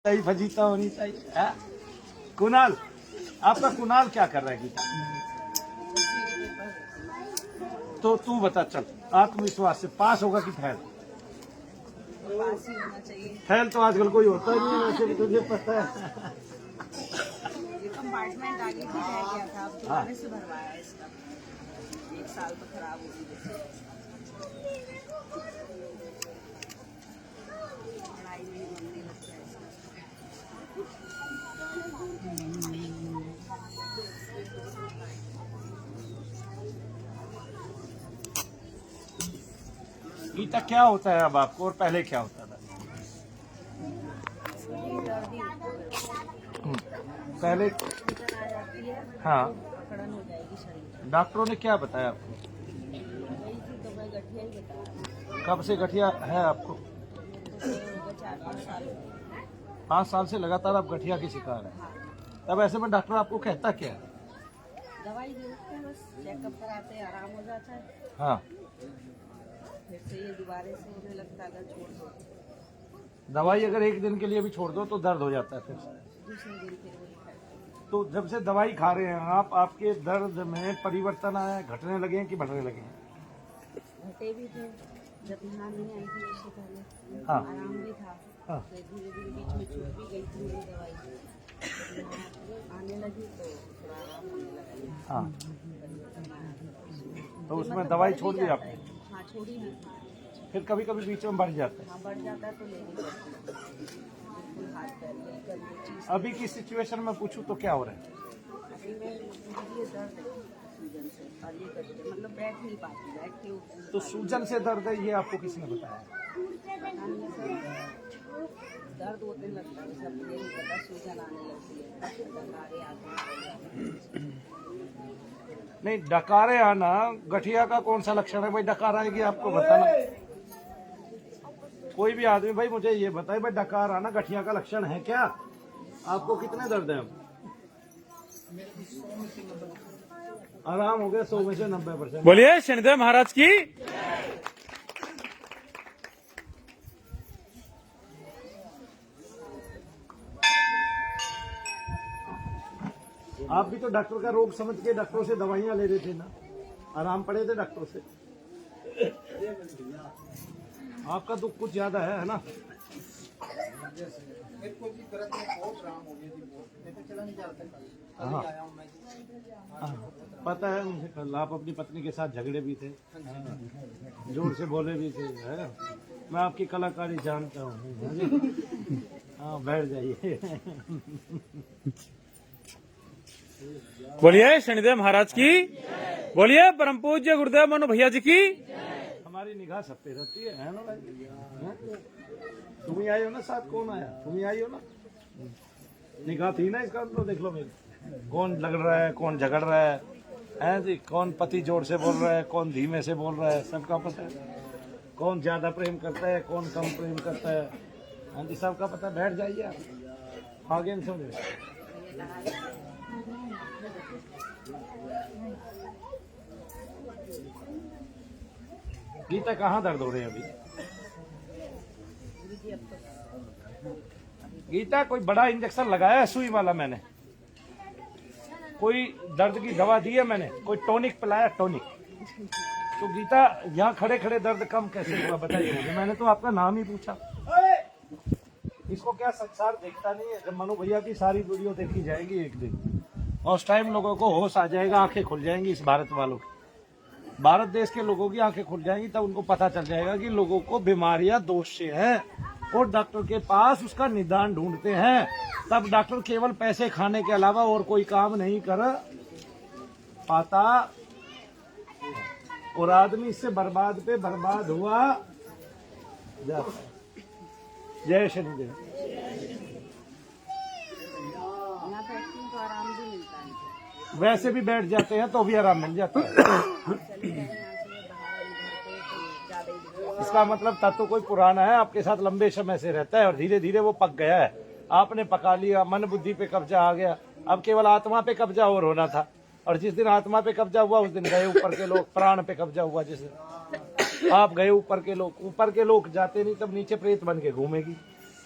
सही फजीता होनी चाहिए है? कुणाल, आपका कुणाल क्या कर रहा है गीता? तो तू बता, चल आत्मविश्वास से पास होगा कि फेल? पास ही होना चाहिए। फेल तो आजकल कोई होता ही नहीं है, वैसे भी तुझे पता है। ये कंपार्टमेंट आगे भी रह गया था, अब दोबारा से भरवाया इसका। 1 साल तो खराब हो गई। पढ़ाई में ही मन नहीं लगता है इसका। गीता क्या होता है अब आपको और पहले क्या होता था? पहले आ जाती है, हाँ, अकड़न हो जाएगी शरीर। डॉक्टरों ने क्या बताया आपको? वही थी तो मैं गठिया ही बताया। कब से गठिया है आपको? तो होगा 4-5 साल। 5 साल से लगातार आप गठिया की शिकार है। तब ऐसे में डॉक्टर आपको कहता क्या है? दवाई देते हैं, बस चेकअप कराते हैं, आराम हो जाता है। हाँ, फिर से ये दोबारा से होने लगता है अगर छोड़ दो। दवाई अगर एक दिन के लिए भी छोड़ दो तो दर्द हो जाता है फिर से। दूसरे दिन फिर वही खाते हैं। तो जब से दवाई खा रहे हैं आप, आपके दर्द में परिवर्तन आया है? घटने लगे हैं कि बढ़ने लगे हैं? घटे भी थे जब यहाँ नहीं आई थी उससे पहले। हाँ। आराम भी था। हाँ। फिर धीरे धीरे बीच में छूट भी गई थी मेरी दवाई। यहाँ आने लगी तो थोड़ा आराम होने लगा। हाँ, परिवर्तन आया। तो उसमें मतलब दवाई बढ़ भी छोड़ दी जाता आपने? है। हाँ, छोड़ी भी। फिर कभी कभी बीच में बढ़ जाता है। हाँ, बढ़ जाता है तो लेनी पड़ती है। बिल्कुल हाथ पैर नहीं कर ये चीज। अभी की सिचुएशन में पूछूं तो क्या हो रहा है? अभी में ये दर्द है सूजन से, और ये करते मतलब बैठ नहीं पाती, बैठ के उठ नहीं तो पाती। सूजन से दर्द है, ये आपको किसने बताया? पता नहीं सर, दर्द होने लगता है, सब ये नहीं पता, सूजन आने लगती है, डकारे आते हैं। नहीं, डकारे आना गठिया का कौन सा लक्षण है भाई? डकार आएगी आपको बताना। कोई भी आदमी भाई मुझे ये बताए भाई, डकार आना गठिया का लक्षण है क्या? आपको कितने दर्द है? आराम हो गया 100 में से 90%। बोलिए शनिदेव महाराज की। आप भी तो डॉक्टर का रोग समझ के डॉक्टरों से दवाइयां ले रहे थे ना? आराम पड़े थे डॉक्टरों से। आपका दुख कुछ ज्यादा है ना? हाँ, हाँ, पता है मुझे। कल आप अपनी पत्नी के साथ झगड़े भी थे, जोर से बोले भी थे, है? मैं आपकी कलाकारी जानता हूँ। हाँ, बैठ जाइए। बोलिए शनिदेव महाराज की। बोलिए परम पूज्य गुरुदेव मनु भैया जी की। हमारी निगाह सब पे रहती है ना भाई? हैं? तुम ही आई हो ना साथ? कौन आया? तुम ही आई हो ना? निगाह थी ना इसका, तो देख लो मेरी, कौन लड़ रहा है, कौन झगड़ रहा है, हैं जी? कौन पति जोर से बोल रहा है, कौन धीमे से बोल रहा है, सबका पता है। कौन ज्यादा प्रेम करता है, कौन कम प्रेम करता है, हाँ जी, सबका पता। बैठ जाइए आप, आगे नहीं समझ। गीता कहाँ दर्द हो रहे हैं अभी? गीता कोई बड़ा इंजेक्शन लगाया है सुई वाला मैंने? कोई दर्द की दवा दी है मैंने? कोई टॉनिक पिलाया? टॉनिक? तो गीता यहाँ खड़े खड़े दर्द कम कैसे हुआ बताइए मुझे? मैंने तो आपका नाम ही पूछा। इसको क्या संसार देखता नहीं है? जब मनु भैया की सारी वीडियो देखी जाएगी एक दिन, और उस टाइम लोगों को होश आ जाएगा, आंखें खुल जाएंगी इस भारत वालों की, भारत देश के लोगों की आंखें खुल जाएंगी। तब उनको पता चल जाएगा कि लोगों को बीमारियां दोष से है और डॉक्टर के पास उसका निदान ढूंढते हैं। तब डॉक्टर केवल पैसे खाने के अलावा और कोई काम नहीं कर पाता, और आदमी इससे बर्बाद पे बर्बाद हुआ जाता है। जय शनिदेव। यहाँ बैठती हूँ तो आराम भी मिलता है। वैसे भी बैठ जाते हैं तो भी आराम मिल जाता है। चली गए यहाँ से बाहर इधर पे तो ज्यादा ही दिक्कत। इसका मतलब तत्व कोई पुराना है, आपके साथ लंबे समय से रहता है और धीरे धीरे वो पक गया है। आपने पका लिया, मन बुद्धि पे कब्जा आ गया, अब केवल आत्मा पे कब्जा और होना था। और जिस दिन आत्मा पे कब्जा हुआ उस दिन गए ऊपर के लोग, प्राण पे कब्जा हुआ जिस दिन आप गए ऊपर के लोग। ऊपर के लोग जाते नहीं, तब नीचे प्रेत बन के घूमेगी,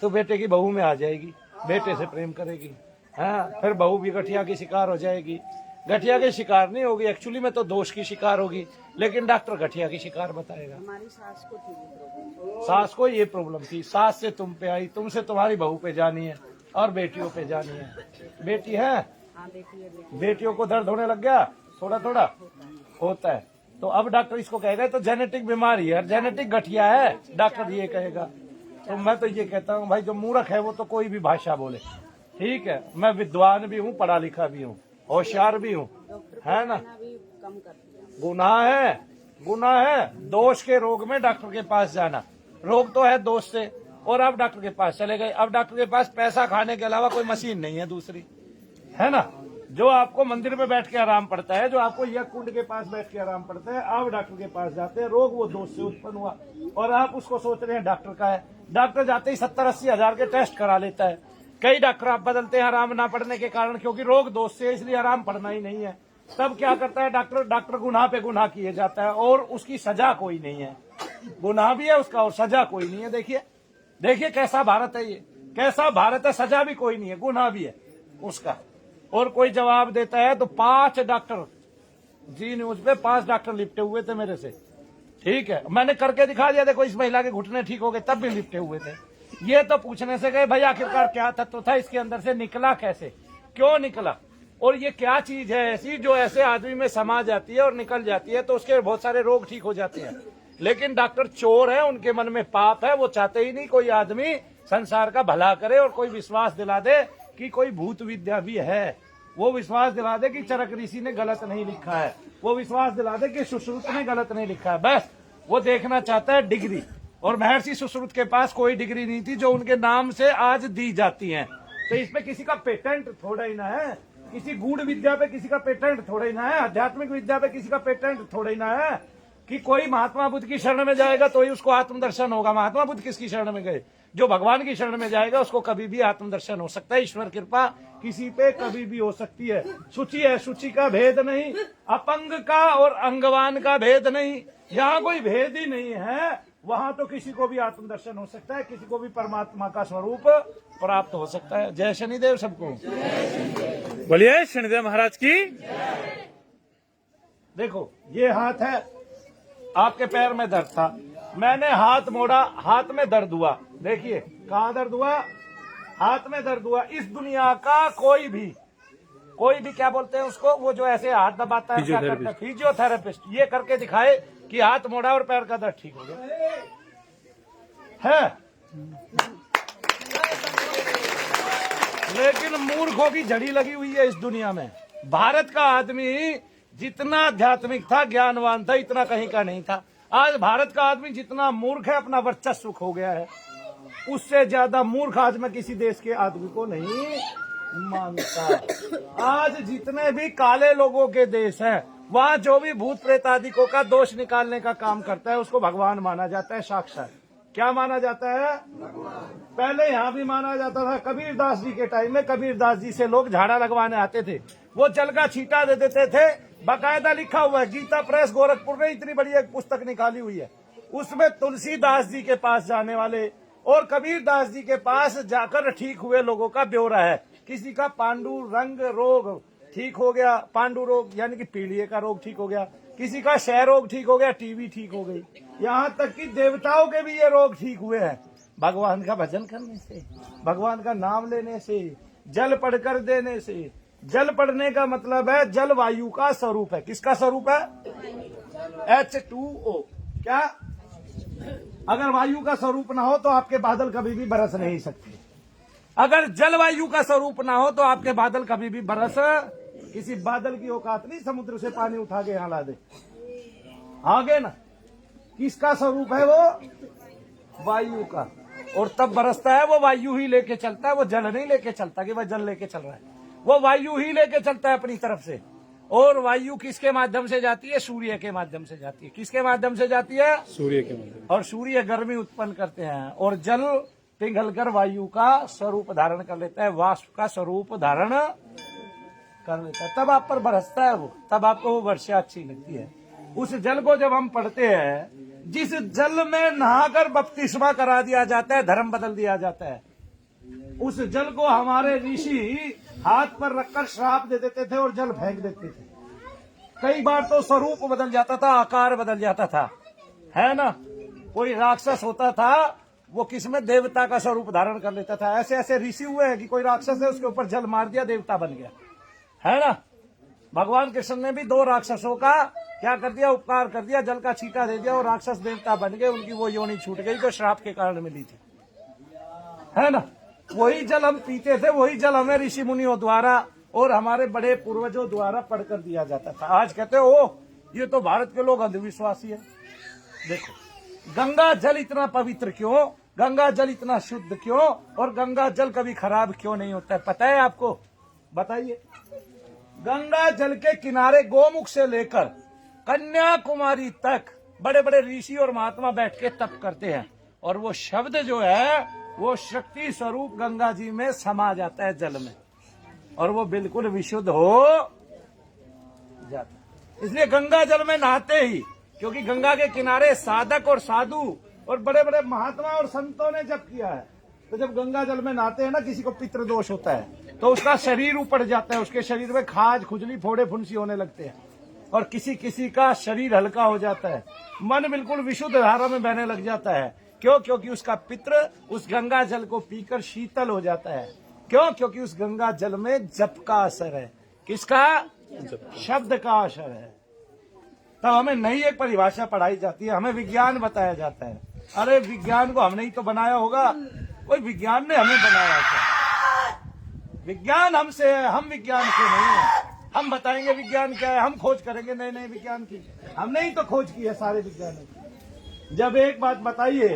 तो बेटे की बहू में आ जाएगी। बेटे से प्रेम करेगी, हाँ, फिर बहू भी गठिया की शिकार हो जाएगी। गठिया की शिकार नहीं होगी, एक्चुअली में तो दोष की शिकार होगी, लेकिन डॉक्टर गठिया की शिकार बताएगा। हमारी सास को थी ये प्रॉब्लम। सास को ये प्रॉब्लम थी, सास से तुम पे आई, तुमसे तुम्हारी बहू पे जानी है और बेटियों पे जानी है। बेटी है, हाँ बेटी है, बेटी बेटियों को दर्द होने लग गया, थोड़ा थोड़ा होता है, तो अब डॉक्टर इसको कहेगा तो जेनेटिक बीमारी है, जेनेटिक गठिया है, डॉक्टर ये कहेगा। तो मैं तो ये कहता हूँ भाई, जो मूर्ख है वो तो कोई भी भाषा बोले, ठीक है। मैं विद्वान भी हूँ, पढ़ा लिखा भी हूँ, होशियार भी हूँ, है ना। भी कम कर दिया। गुनाह है, गुनाह है दोष के रोग में डॉक्टर के पास जाना। रोग तो है दोष से, और अब डॉक्टर के पास चले गए। अब डॉक्टर के पास पैसा खाने के अलावा कोई मशीन नहीं है दूसरी, है ना। जो आपको मंदिर में बैठ के आराम पड़ता है, जो आपको यह कुंड के पास बैठ के आराम पड़ता है, आप डॉक्टर के पास जाते हैं। रोग वो दोष से उत्पन्न हुआ और आप उसको सोच रहे हैं डॉक्टर का है। डॉक्टर जाते ही 70-80 हजार के टेस्ट करा लेता है। कई डॉक्टर आप बदलते हैं आराम ना पड़ने के कारण, क्योंकि रोग दोष से, इसलिए आराम पड़ना ही नहीं है। तब क्या करता है डॉक्टर गुनाह पे गुनाह किए जाता है और उसकी सजा कोई नहीं है। गुनाह भी है उसका और सजा कोई नहीं है। देखिए देखिए कैसा भारत है, ये कैसा भारत है। सजा भी कोई नहीं है, गुनाह भी है उसका। और कोई जवाब देता है तो 5 डॉक्टर, जी न्यूज पे 5 डॉक्टर लिपटे हुए थे मेरे से, ठीक है। मैंने करके दिखा दिया, देखो इस महिला के घुटने ठीक हो गए, तब भी लिपटे हुए थे। ये तो पूछने से गए भाई आखिरकार क्या तत्व था इसके अंदर से, निकला कैसे, क्यों निकला, और ये क्या चीज है ऐसी जो ऐसे आदमी में समा जाती है और निकल जाती है, तो उसके बहुत सारे रोग ठीक हो जाते हैं। लेकिन डॉक्टर चोर है, उनके मन में पाप है, वो चाहते ही नहीं कोई आदमी संसार का भला करे और कोई विश्वास दिला दे कि कोई भूत विद्या भी है। वो विश्वास दिला दे कि चरक ऋषि ने गलत नहीं लिखा है, वो विश्वास दिला दे कि सुश्रुत ने गलत नहीं लिखा है। बस वो देखना चाहता है डिग्री, और महर्षि सुश्रुत के पास कोई डिग्री नहीं थी जो उनके नाम से आज दी जाती है। तो इसमें किसी का पेटेंट थोड़ा ही ना है, किसी गूढ़ विद्या पे किसी का पेटेंट थोड़ा ही ना है, आध्यात्मिक विद्या पे किसी का पेटेंट थोड़ा ही ना है कि कोई महात्मा बुद्ध की शरण में जाएगा तो ही उसको आत्मदर्शन होगा। महात्मा बुद्ध किसकी शरण में गए? जो भगवान की शरण में जाएगा उसको कभी भी आत्मदर्शन हो सकता है। ईश्वर कृपा किसी पे कभी भी हो सकती है। शुचि है, शुचि का भेद नहीं, अपंग का और अंगवान का भेद नहीं, यहाँ कोई भेद ही नहीं है। वहां तो किसी को भी आत्मदर्शन हो सकता है, किसी को भी परमात्मा का स्वरूप प्राप्त हो सकता है। जय शनिदेव सबको। बोलिए शनिदेव महाराज की। देखो ये हाथ है, आपके पैर में दर्द था, मैंने हाथ मोड़ा, हाथ में दर्द हुआ। देखिए कहाँ दर्द हुआ? हाथ में दर्द हुआ। इस दुनिया का कोई भी क्या बोलते हैं उसको, वो जो ऐसे हाथ दबाता है, क्या करता है? फिजियोथेरेपिस्ट। ये करके दिखाए कि हाथ मोड़ा और पैर का दर्द ठीक हो गया है। लेकिन मूर्खों की झड़ी लगी हुई है इस दुनिया में। भारत का आदमी जितना आध्यात्मिक था, ज्ञानवान था, इतना कहीं का नहीं था। आज भारत का आदमी जितना मूर्ख है, अपना वर्चस्व खो गया है। उससे ज्यादा मूर्ख आज मैं किसी देश के आदमी को नहीं मानता। आज जितने भी काले लोगों के देश हैं, वहाँ जो भी भूत प्रेत आदिकों का दोष निकालने का काम करता है, उसको भगवान माना जाता है। साक्षात क्या माना जाता है? पहले यहाँ भी माना जाता था। कबीरदास जी के टाइम में कबीरदास जी से लोग झाड़ा लगवाने आते थे, वो जल का छींटा दे देते थे। बाकायदा लिखा हुआ है, गीता प्रेस गोरखपुर ने इतनी बड़ी एक पुस्तक निकाली हुई है, उसमें तुलसीदास जी के पास जाने वाले और कबीरदास जी के पास जाकर ठीक हुए लोगों का ब्यौरा है। किसी का पांडु रंग रोग ठीक हो गया, पांडु रोग यानी कि पीलिए का रोग ठीक हो गया, किसी का क्षय रोग ठीक हो गया, टीबी ठीक हो गई, यहाँ तक कि देवताओं के भी ये रोग ठीक हुए हैं भगवान का भजन करने से, भगवान का नाम लेने से, जल पढ़कर देने से। जल पढ़ने का मतलब है जल वायु का स्वरूप है। किसका स्वरूप है? H2O। क्या? अगर वायु का स्वरूप ना हो तो आपके बादल कभी भी बरस नहीं सकते। अगर जलवायु का स्वरूप ना हो तो आपके बादल कभी भी बरस, किसी बादल की औकात नहीं समुद्र से पानी उठा के यहाँ ला दे, आगे ना। किसका स्वरूप है वो? वायु का। और तब बरसता है वो वायु ही लेके चलता है, वो जल नहीं लेके चलता कि वह जल लेके चल रहा है, वो वायु ही लेके चलता है अपनी तरफ से। और वायु किसके माध्यम से जाती है? सूर्य के माध्यम से जाती है। किसके माध्यम से जाती है? सूर्य के माध्यम। और सूर्य गर्मी उत्पन्न करते हैं और जल पिघलकर वायु का स्वरूप धारण कर लेता है, वाष्प का स्वरूप धारण कर लेता है। तब आप पर बरसता है वो, तब आपको वो वर्षा अच्छी लगती है। उस जल को जब हम पढ़ते हैं, जिस जल में नहाकर बपतिस्मा करा दिया जाता है, धर्म बदल दिया जाता है, उस जल को हमारे ऋषि हाथ पर रखकर श्राप दे देते थे और जल फेंक देते थे। कई बार तो स्वरूप बदल जाता था, आकार बदल जाता था, है ना। कोई राक्षस होता था, वो किसमें देवता का स्वरूप धारण कर लेता था। ऐसे ऐसे ऋषि हुए हैं कि कोई राक्षस है, उसके ऊपर जल मार दिया, देवता बन गया, है ना। भगवान कृष्ण ने भी 2 राक्षसों का क्या कर दिया, उपकार कर दिया, जल का छींटा दे दिया और राक्षस देवता बन गए। उनकी वो योनि छूट गई जो श्राप के कारण मिली थी, है ना। वही जल हम पीते थे, वही जल हमें ऋषि मुनियों द्वारा और हमारे बड़े पूर्वजों द्वारा पढ़कर दिया जाता था। आज कहते हो ओ, ये तो भारत के लोग अंधविश्वासी है। देखो, गंगा जल इतना पवित्र क्यों, गंगा जल इतना शुद्ध क्यों, और गंगा जल कभी खराब क्यों नहीं होता है, पता है आपको? बताइए। गंगा जल के किनारे गोमुख से लेकर कन्याकुमारी तक बड़े बड़े ऋषि और महात्मा बैठ के तप करते हैं, और वो शब्द जो है वो शक्ति स्वरूप गंगा जी में समा जाता है जल में, और वो बिल्कुल विशुद्ध हो जाता है। इसलिए गंगा जल में नहाते ही, क्योंकि गंगा के किनारे साधक और साधु और बड़े बड़े महात्मा और संतों ने जप किया है। तो जब गंगा जल में नहाते हैं ना, किसी को पितृदोष होता है तो उसका शरीर ऊपर जाता है, उसके शरीर में खाज, खुजली, फोड़े फुंसी होने लगते हैं, और किसी किसी का शरीर हल्का हो जाता है, मन बिल्कुल विशुद्ध धारा में बहने लग जाता है। क्यों? क्योंकि उसका पितृ उस गंगा जल को पीकर शीतल हो जाता है। क्यों? क्योंकि उस गंगा जल में जप का असर है। किसका? शब्द का असर है। तब हमें नई एक परिभाषा पढ़ाई जाती है, हमें विज्ञान बताया जाता है। अरे विज्ञान को हमने ही तो बनाया होगा, कोई विज्ञान ने हमें बनाया था। विज्ञान हमसे है, हम विज्ञान से नहीं है। हम बताएंगे विज्ञान क्या है, हम खोज करेंगे नए नए विज्ञान की, हमने ही तो खोज की है सारे विज्ञानों की। जब एक बात बताइए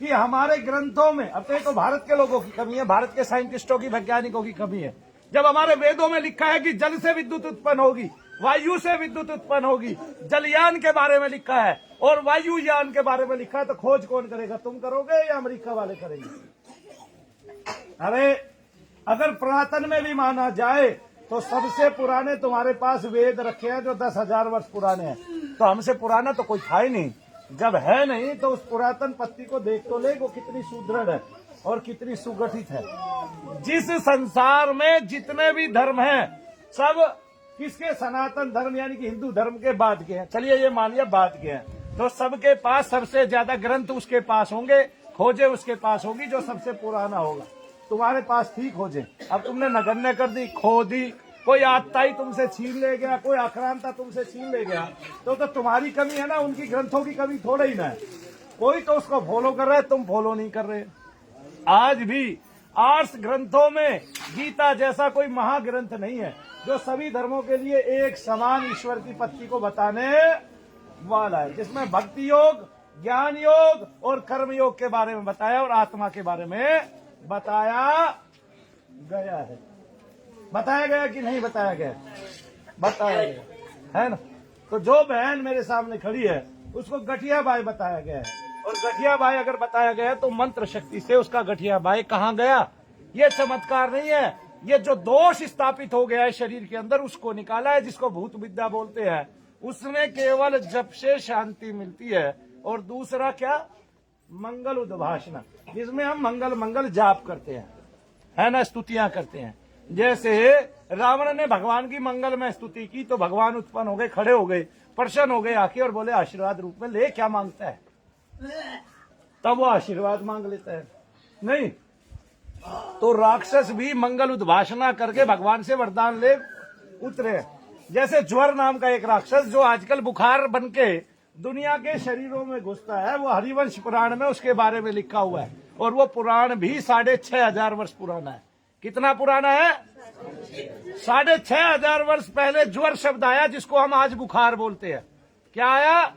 कि हमारे ग्रंथों में, अब तो भारत के लोगों की कमी है, भारत के साइंटिस्टों की, वैज्ञानिकों की कमी है। जब हमारे वेदों में लिखा है कि जल से विद्युत उत्पन्न होगी, वायु से विद्युत उत्पन्न होगी, जलयान के बारे में लिखा है और वायुयान के बारे में लिखा है, तो खोज कौन करेगा? तुम करोगे या अमेरिका वाले करेंगे? अरे अगर पुरातन में भी माना जाए तो सबसे पुराने तुम्हारे पास वेद रखे हैं जो 10,000 वर्ष पुराने हैं, तो हमसे पुराना तो कोई था ही नहीं। जब है नहीं तो उस पुरातन पत्ती को देख तो ले, वो कितनी सुदृढ़ है और कितनी सुगठित है। जिस संसार में जितने भी धर्म हैं, सब किसके? सनातन धर्म यानी कि हिंदू धर्म के बाद के हैं। चलिए ये मान लिया बाद के हैं, तो सबके पास सबसे ज्यादा ग्रंथ उसके पास होंगे, खोजे उसके पास होगी जो सबसे पुराना होगा। तुम्हारे पास थी खोजे, अब तुमने नगण्य कर दी, खो दी, कोई आत्ताई तुमसे छीन ले गया, कोई आक्रांता तुमसे छीन ले गया, तो तुम्हारी कमी है ना, उनकी ग्रंथों की कमी थोड़ा ही ना है। कोई तो उसको फॉलो कर रहा है, तुम फॉलो नहीं कर रहे। आज भी आर्ष ग्रंथों में गीता जैसा कोई महाग्रंथ नहीं है जो सभी धर्मों के लिए एक समान ईश्वर की पत्ती को बताने वाला है, जिसमें भक्ति योग, ज्ञान योग और कर्म योग के बारे में बताया और आत्मा के बारे में बताया गया है। बताया गया कि नहीं बताया गया? बताया गया है ना। तो जो बहन मेरे सामने खड़ी है उसको गठिया बाई बताया गया है, और गठिया बाई अगर बताया गया है तो मंत्र शक्ति से उसका गठिया बाई कहाँ गया? ये चमत्कार नहीं है, ये जो दोष स्थापित हो गया है शरीर के अंदर उसको निकाला है, जिसको भूत विद्या बोलते हैं। उसमें केवल जप से शांति मिलती है, और दूसरा क्या? मंगल उद्भाषणा, जिसमें हम मंगल मंगल जाप करते हैं, है ना, स्तुतियां करते हैं। जैसे रावण ने भगवान की मंगल में स्तुति की तो भगवान उत्पन्न हो गए, खड़े हो गए, प्रसन्न हो गए आके और बोले आशीर्वाद रूप में ले, क्या मांगता है? तब वो आशीर्वाद मांग लेता है। नहीं तो राक्षस भी मंगल उद्भाषणा करके भगवान से वरदान ले उतरे। जैसे ज्वर नाम का एक राक्षस जो आजकल बुखार बनके दुनिया के शरीरों में घुसता है, वो हरिवंश पुराण में उसके बारे में लिखा हुआ है, और वो पुराण भी 6,500 वर्ष पुराना है। कितना पुराना है? 6,500 वर्ष पहले ज्वर शब्द आया, जिसको हम आज बुखार बोलते हैं। क्या आया?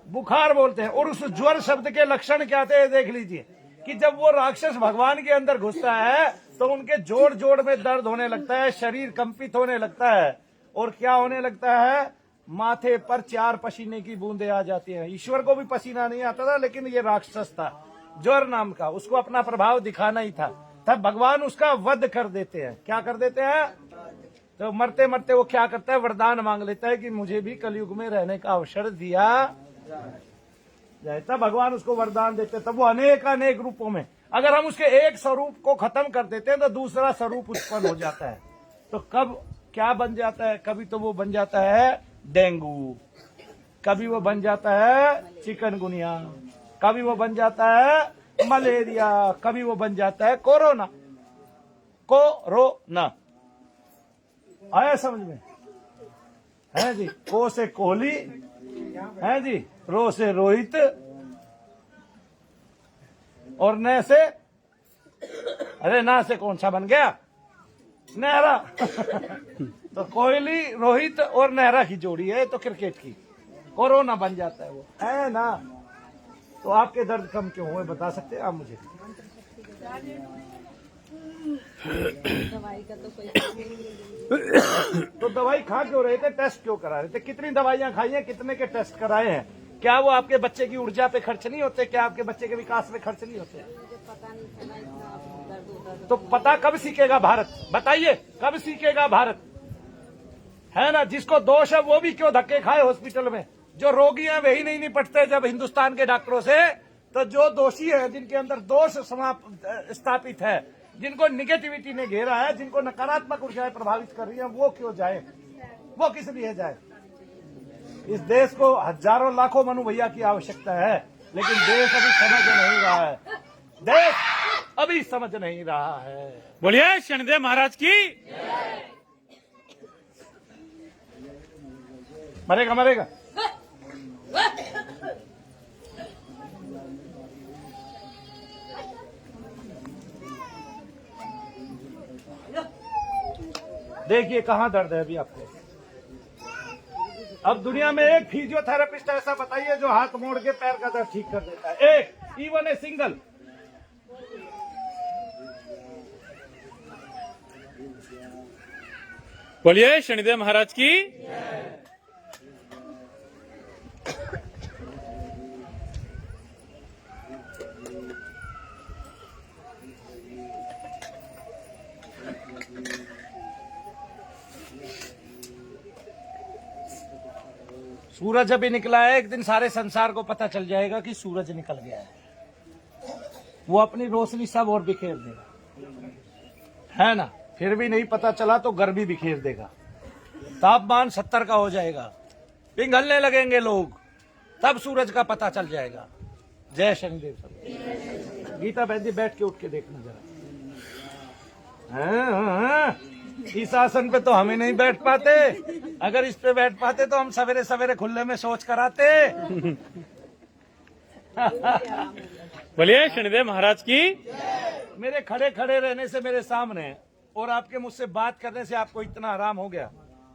बुखार बोलते हैं। और उस ज्वर शब्द के लक्षण क्या थे देख लीजिए, कि जब वो राक्षस भगवान के अंदर घुसता है तो उनके जोड़ जोड़ में दर्द होने लगता है, शरीर कंपित होने लगता है, और क्या होने लगता है? माथे पर 4 पसीने की बूंदें आ जाती हैं। ईश्वर को भी पसीना नहीं आता था, लेकिन ये राक्षस था ज्वर नाम का, उसको अपना प्रभाव दिखाना ही था। तब भगवान उसका वध कर देते हैं। क्या कर देते हैं? तो मरते मरते वो क्या करता है? वरदान मांग लेता है कि मुझे भी कलयुग में रहने का अवसर दिया जाए। तब भगवान उसको वरदान देते, तब वो अनेक अनेक रूपों में अगर हम उसके एक स्वरूप को खत्म कर देते हैं तो दूसरा स्वरूप उत्पन्न हो जाता है। तो कब क्या बन जाता है? कभी तो वो बन जाता है डेंगू, कभी वो बन जाता है चिकनगुनिया, कभी वो बन जाता है मलेरिया, कभी वो बन जाता है कोरोना। कोरोना आया समझ में? है जी। को से कोहली, है जी, रो से रोहित, और न से, अरे ना से कौन सा बन गया? नेहरा। तो कोहली, रोहित और नेहरा की जोड़ी है तो क्रिकेट की। कोरोना बन जाता है वो, है ना? तो आपके दर्द कम क्यों हुए बता सकते हैं आप मुझे? दवाई का तो कोई तो दवाई खा क्यों रहे थे? टेस्ट क्यों करा रहे थे? कितनी दवाइयां खाई हैं? कितने के टेस्ट कराए हैं? क्या वो आपके बच्चे की ऊर्जा पे खर्च नहीं होते? क्या आपके बच्चे के विकास में खर्च नहीं होते? मुझे पता नहीं चला, इतना दर्द होता था। तो पता कब सीखेगा भारत? बताइए कब सीखेगा भारत? है ना? जिसको दोष है वो भी क्यों धक्के खाए हॉस्पिटल में? जो रोगी हैं वही नहीं निपटते जब हिंदुस्तान के डॉक्टरों से। तो जो दोषी है, जिनके अंदर दोष स्थापित है, जिनको निगेटिविटी ने घेरा है, जिनको नकारात्मक ऊर्जाएं प्रभावित कर रही हैं, वो क्यों जाए? वो किस लिए जाए? इस देश को हजारों लाखों मनु भैया की आवश्यकता है, लेकिन देश अभी समझ नहीं रहा है। देश अभी समझ नहीं रहा है। बोलिए शनिदेव महाराज की। मरेगा मरेगा। देखिए कहां दर्द है अभी आपको। अब दुनिया में एक फिजियोथेरेपिस्ट ऐसा बताइए जो हाथ मोड़ के पैर का दर्द ठीक कर देता है। एक, इवन ए सिंगल। बोलिए शनिदेव महाराज की। सूरज अभी निकला है, एक दिन सारे संसार को पता चल जाएगा कि सूरज निकल गया है। वो अपनी रोशनी सब और बिखेर देगा, है ना? फिर भी नहीं पता चला तो गर्मी बिखेर देगा। तापमान 70 का हो जाएगा, पिघलने लगेंगे लोग, तब सूरज का पता चल जाएगा। जय शनिदेव सब। गीता बहन जी बैठ के उठ के देखना जरा। हाँ, इस आसन पे तो हमें नहीं बैठ पाते। अगर इस पे बैठ पाते तो हम सवेरे सवेरे खुले में सोच कराते। बोलिए शनिदेव महाराज की। मेरे खड़े खड़े रहने से मेरे सामने और आपके मुझसे बात करने से आपको इतना आराम हो गया,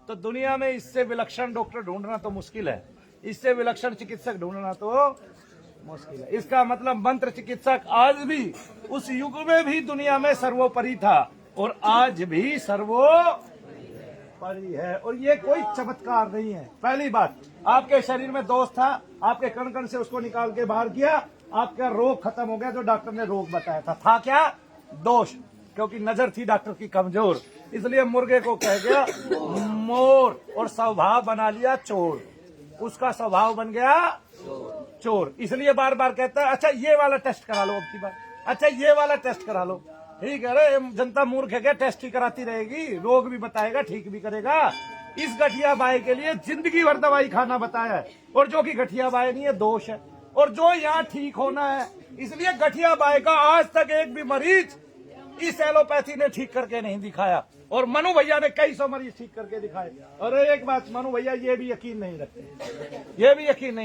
तो दुनिया में इससे विलक्षण डॉक्टर ढूंढना तो मुश्किल है, इससे विलक्षण चिकित्सक ढूंढना तो मुश्किल है। इसका मतलब मंत्र चिकित्सक आज भी, उस युग में भी दुनिया में सर्वोपरि था और आज भी सर्वोपरि है। और ये कोई चमत्कार नहीं है। पहली बात, आपके शरीर में दोष था, आपके कण कण से उसको निकाल के बाहर किया, आपका रोग खत्म हो गया। जो डॉक्टर ने रोग बताया था क्या? दोष। क्योंकि नजर थी डॉक्टर की कमजोर, इसलिए मुर्गे को कह गया मोर और स्वभाव बना लिया चोर। उसका स्वभाव बन गया चोर, इसलिए बार बार कहता है अच्छा ये वाला टेस्ट करा लो अब की बार, अच्छा ये वाला टेस्ट करा लो। ठीक है रे, जनता मूर्ख है क्या? टेस्ट ही कराती रहेगी, रोग भी बताएगा, ठीक भी करेगा। इस गठिया बाई के लिए जिंदगी भर दवाई खाना बताया है, और जो कि गठिया बाई नहीं है दोष है, और जो यहाँ ठीक होना है। इसलिए गठिया बाई का आज तक एक भी मरीज इस एलोपैथी ने ठीक करके नहीं दिखाया, और मनु भैया ने कई सौ मरीज ठीक करके दिखाए। और एक बात, मनु भैया ये भी यकीन नहीं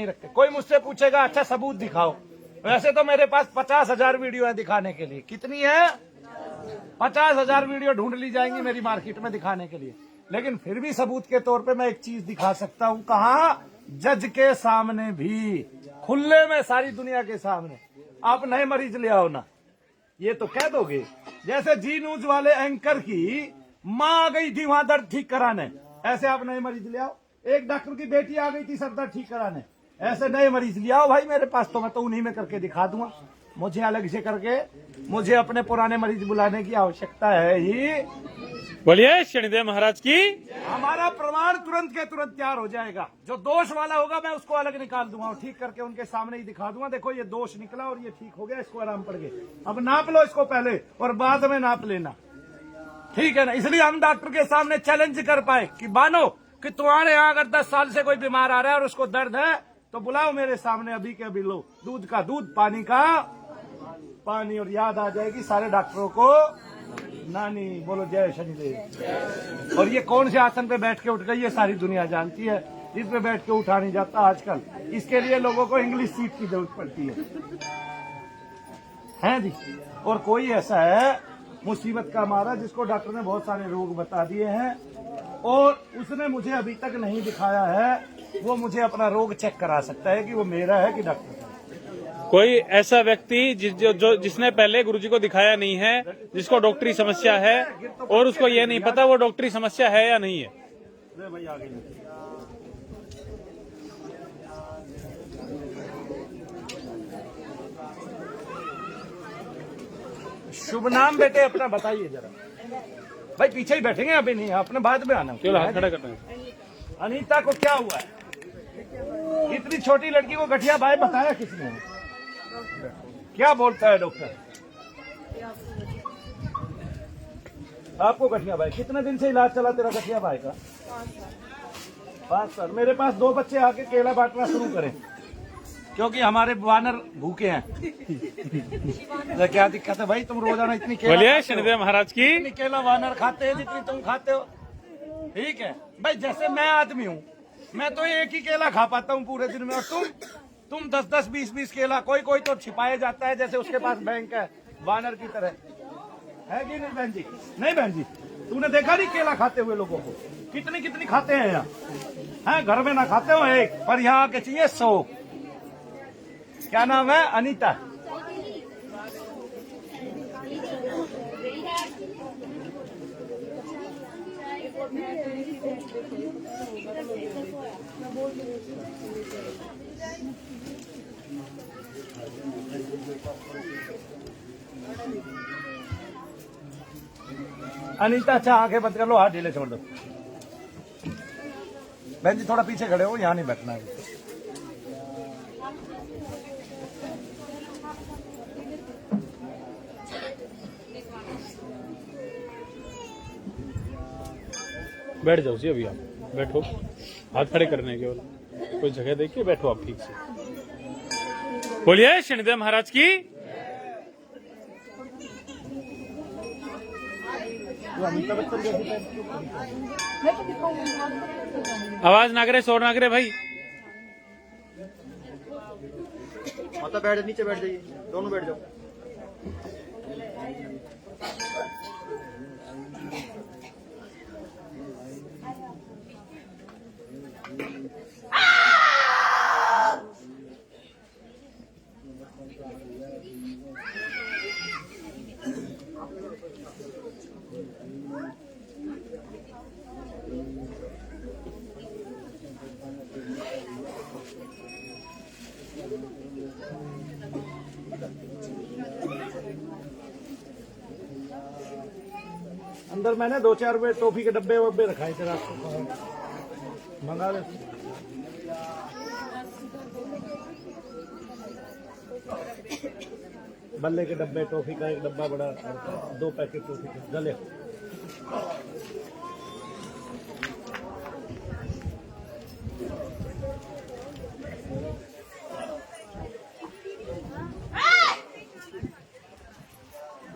रखते, कोई मुझसे पूछेगा अच्छा सबूत दिखाओ, वैसे तो मेरे पास 50,000 वीडियो है दिखाने के लिए। कितनी है? 50,000 वीडियो ढूंढ ली जाएंगी मेरी मार्केट में दिखाने के लिए, लेकिन फिर भी सबूत के तौर पे मैं एक चीज दिखा सकता हूँ। कहाँ? जज के सामने भी, खुले में, सारी दुनिया के सामने। आप नए मरीज ले आओ ना, ये तो कह दोगे। जैसे जी न्यूज वाले एंकर की माँ आ गई थी वहां दर्द ठीक कराने, ऐसे आप नए मरीज ले आओ। एक डॉक्टर की बेटी आ गई थी सर दर्द ठीक कराने, ऐसे नए मरीज ले आओ भाई मेरे पास, तो मैं तो उन्हीं में करके दिखा दूंगा। मुझे अलग से करके मुझे अपने पुराने मरीज बुलाने की आवश्यकता है ही। बोलिए शनिदेव महाराज की। हमारा प्रमाण तुरंत के तुरंत तैयार हो जाएगा। जो दोष वाला होगा मैं उसको अलग निकाल दूंगा और ठीक करके उनके सामने ही दिखा दूंगा, देखो ये दोष निकला और ये ठीक हो गया, इसको आराम पड़ गए। अब नाप लो इसको पहले और बाद में नाप लेना, ठीक है ना। इसलिए हम डॉक्टर के सामने चैलेंज कर पाए कि मानो कि तुम्हारे यहाँ अगर 10 साल से कोई बीमार आ रहा है और उसको दर्द है तो बुलाओ मेरे सामने अभी के अभी, लो दूध का दूध, पानी का पानी, और याद आ जाएगी सारे डॉक्टरों को नानी। बोलो जय शनिदेव। और ये कौन से आसन पे बैठ के उठ गई है सारी दुनिया जानती है, जिस पे बैठ के उठा नहीं जाता आजकल। इसके लिए लोगों को इंग्लिश सीट की जरूरत पड़ती है जी। और कोई ऐसा है मुसीबत का मारा जिसको डॉक्टर ने बहुत सारे रोग बता दिए हैं और उसने मुझे अभी तक नहीं दिखाया है, वो मुझे अपना रोग चेक करा सकता है कि वो मेरा है कि डॉक्टर का। कोई ऐसा व्यक्ति जिसने पहले गुरुजी को दिखाया नहीं है, जिसको डॉक्टरी समस्या है और उसको ये नहीं पता वो डॉक्टरी समस्या है या नहीं है। भाई आगे शुभ नाम बेटे अपना बताइए जरा। भाई पीछे ही बैठेंगे, अभी नहीं, अपने बाद में आना। क्यों हाथ खड़ा करना है? अनीता को क्या हुआ है? इतनी छोटी लड़की को गठिया भाई बताया किसने? क्या बोलता है डॉक्टर? आपको गठिया भाई कितने दिन से इलाज चला तेरा गठिया भाई का? 5 साल। मेरे पास 2 बच्चे आके केला बांटना शुरू करें क्योंकि हमारे वानर भूखे हैं। तो क्या दिक्कत है भाई, तुम रोजाना इतनी केला बोलिए शनिदेव महाराज की। इतनी केला वानर खाते हैं जितनी तुम खाते हो, ठीक है भाई। जैसे मैं आदमी हूँ, मैं तो एक ही केला खा पाता हूँ पूरे दिन में, और तुम 10-10, 20-20 केला। कोई तो छिपाया जाता है जैसे उसके पास बैंक है, वानर की तरह है कि नहीं बहन जी? नहीं बहन जी, तूने देखा नहीं केला खाते हुए लोगों को? कितनी खाते हैं यहाँ है? घर में ना खाते हो एक, पर यहाँ आके चाहिए 100। क्या नाम है? अनीता। अनीता अच्छा आंखें बंद कर लो, हाथ ढीले छोड़ दो। बहन जी थोड़ा पीछे खड़े हो, यहाँ नहीं बैठना है। बैठ जाओ जी, अभी आप बैठो, हाथ खड़े करने के केवल, कोई जगह देखिए, बैठो आप ठीक से। बोलिए शनिदेव महाराज की। आवाज ना करे, शोर ना करे भाई। माता बैठ, नीचे बैठ जाइए, दोनों बैठ जाओ। अंदर मैंने 2-4 रुपए टॉफी के डब्बे वब्बे रखाए थे, आपको मंगा ले। बल्ले के डब्बे, टॉफी का एक डब्बा बड़ा, 2 पैकेट टॉफी के गले।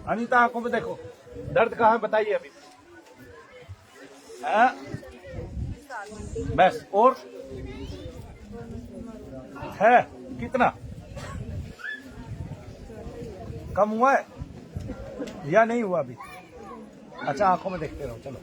अनीता आंखों में देखो, दर्द कहाँ है बताइए अभी? बस, और है कितना कम हुआ है या नहीं हुआ अभी? अच्छा आंखों में देखते रहो, चलो।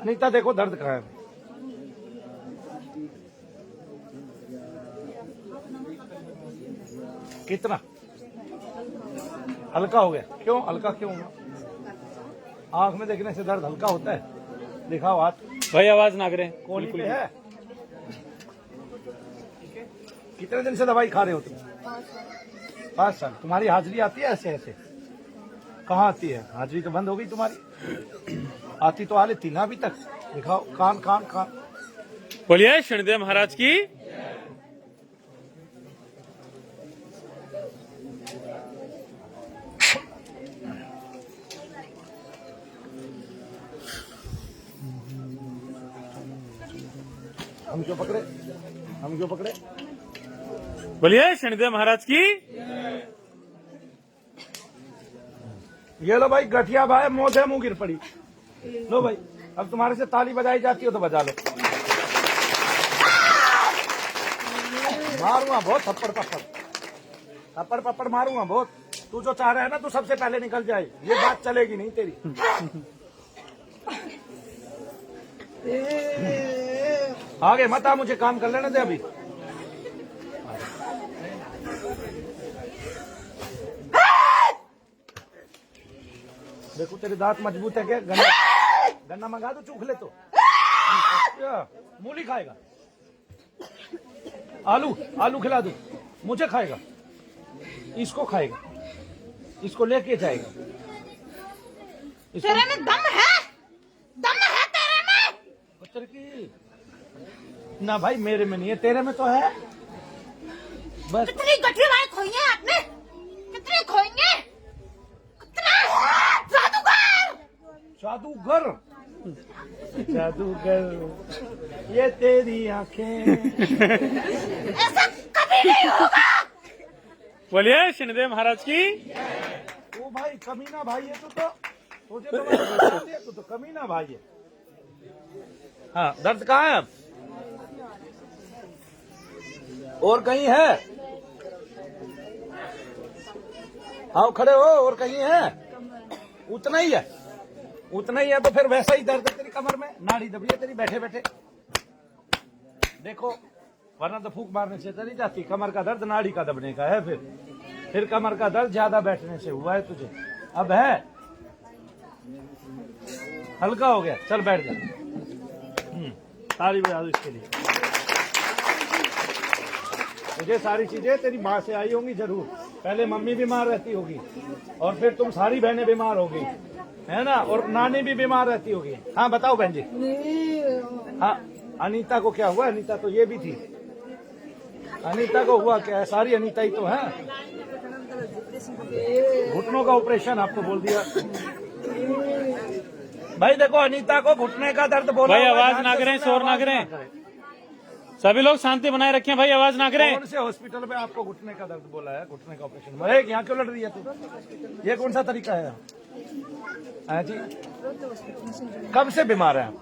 अनीता देखो दर्द कहाँ है। कितना हल्का हो गया? क्यों हल्का क्यों हुआ? आंख में देखने से दर्द हल्का होता है? दिखाओ हाथ। भाई आवाज ना करें। कोली पे है? कितने दिन से दवाई खा रहे हो तुम? 5 साल। तुम्हारी हाजिरी आती है ऐसे ऐसे? कहाँ आती है हाजिरी? तो बंद हो गई तुम्हारी। आती तो आ लेती ना अभी तक। दिखाओ कान कान कान। बोलिए शनिदेव महाराज की। हम क्यों पकड़े? हम क्यों पकड़े? बोलिए शनिदेव महाराज की। ये लो भाई गठिया भाई मोधे मुंह गिर पड़ी। लो भाई अब तुम्हारे से ताली बजाई जाती हो तो बजा लो। मारूंगा बहुत थप्पड़ पप्पड़, थप्पड़ पप्पड़ मारूंगा बहुत। तू जो चाह रहा है ना तू सबसे पहले निकल जाए, ये बात चलेगी नहीं तेरी। आगे मत आ, मुझे काम कर लेने दे अभी। देखो तेरे दांत मजबूत है क्या? गन्ना गन्ना मंगा दो, चूख ले तो। क्या मूली खाएगा? आलू आलू खिला दो। मुझे खाएगा? इसको खाएगा? इसको लेके जाएगा? तेरे में दम है? दम है तेरे में? पत्थर की ना भाई, मेरे में नहीं है, तेरे में तो है। बस कितनी गठरी खोइंगे आपने? कितनी खोइंगे? कितना? जादूगर! जादूगर जादूगर ये तेरी आंखें। ऐसा कभी नहीं होगा। बोलिए शनिदेव महाराज की। ओ भाई कमीना भाई है तो तुझे तो कमीना भाई है। हाँ दर्द कहाँ है अब? और कहीं है? आओ खड़े हो। और कहीं है? उतना ही है? उतना ही है तो फिर वैसा ही दर्द है तेरी कमर में। नाड़ी दबी है तेरी बैठे बैठे। देखो वरना तो फूंक मारने से चली जाती। कमर का दर्द नाड़ी का दबने का है। फिर कमर का दर्द ज्यादा बैठने से हुआ है तुझे। अब है हल्का हो गया, चल बैठ जा। ताली बजा दो इसके लिए। मुझे सारी चीजें तेरी माँ से आई होंगी जरूर। पहले मम्मी बीमार रहती होगी और फिर तुम सारी बहनें बीमार होगी, है ना? और नानी भी बीमार रहती होगी। हाँ बताओ बहन जी। हाँ अनीता को क्या हुआ? अनीता तो ये भी थी। अनीता को हुआ क्या है? सारी अनीता ही तो है। घुटनों का ऑपरेशन आपको बोल दिया भाई। देखो अनीता को घुटने का दर्द बोला। भाई आवाज ना करें, शोर ना करें। सभी लोग शांति बनाए रखें भाई, आवाज ना करें। कौन से हॉस्पिटल में आपको घुटने का दर्द बोला है? घुटने का ऑपरेशन यहाँ क्यों लड़ रही है तू? ये कौन सा तरीका है? हाँ जी कब से बीमार है आप?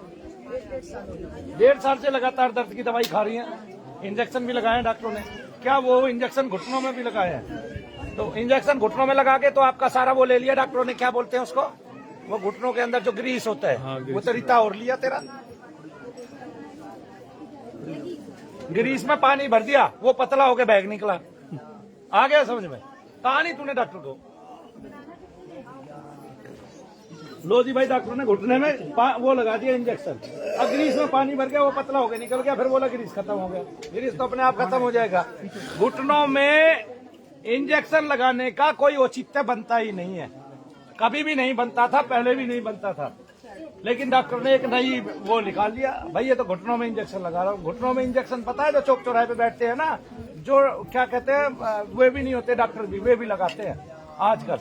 1.5 साल से लगातार दर्द की दवाई खा रही हैं। इंजेक्शन भी लगाए हैं डॉक्टरों ने। क्या वो इंजेक्शन घुटनों में भी लगाए हैं? तो इंजेक्शन घुटनों में लगा के तो आपका सारा वो ले लिया डॉक्टरों ने। क्या बोलते हैं उसको? वो घुटनों के अंदर जो ग्रीस होता है। हाँ, वो तो रिता और लिया तेरा। ग्रीस में पानी भर दिया, वो पतला होके बैग निकला। आ गया समझ में? कहा नहीं तूने डॉक्टर को? लो जी भाई डॉक्टर ने घुटने में वो लगा दिया इंजेक्शन। अब ग्रीस में पानी भर गया, वो पतला हो गया, निकल गया। फिर बोला ग्रीस खत्म हो गया। ग्रीस तो अपने आप खत्म हो जाएगा। घुटनों में इंजेक्शन लगाने का कोई औचित्य बनता ही नहीं है। कभी भी नहीं बनता था, पहले भी नहीं बनता था। लेकिन डॉक्टर ने एक नई वो निकाल लिया भाई, ये तो घुटनों में इंजेक्शन लगा रहा हूँ। घुटनों में इंजेक्शन पता है जो चौक चौराहे पे बैठते हैं ना, जो क्या कहते हैं, वे भी नहीं होते डॉक्टर भी, वे भी लगाते हैं आजकल,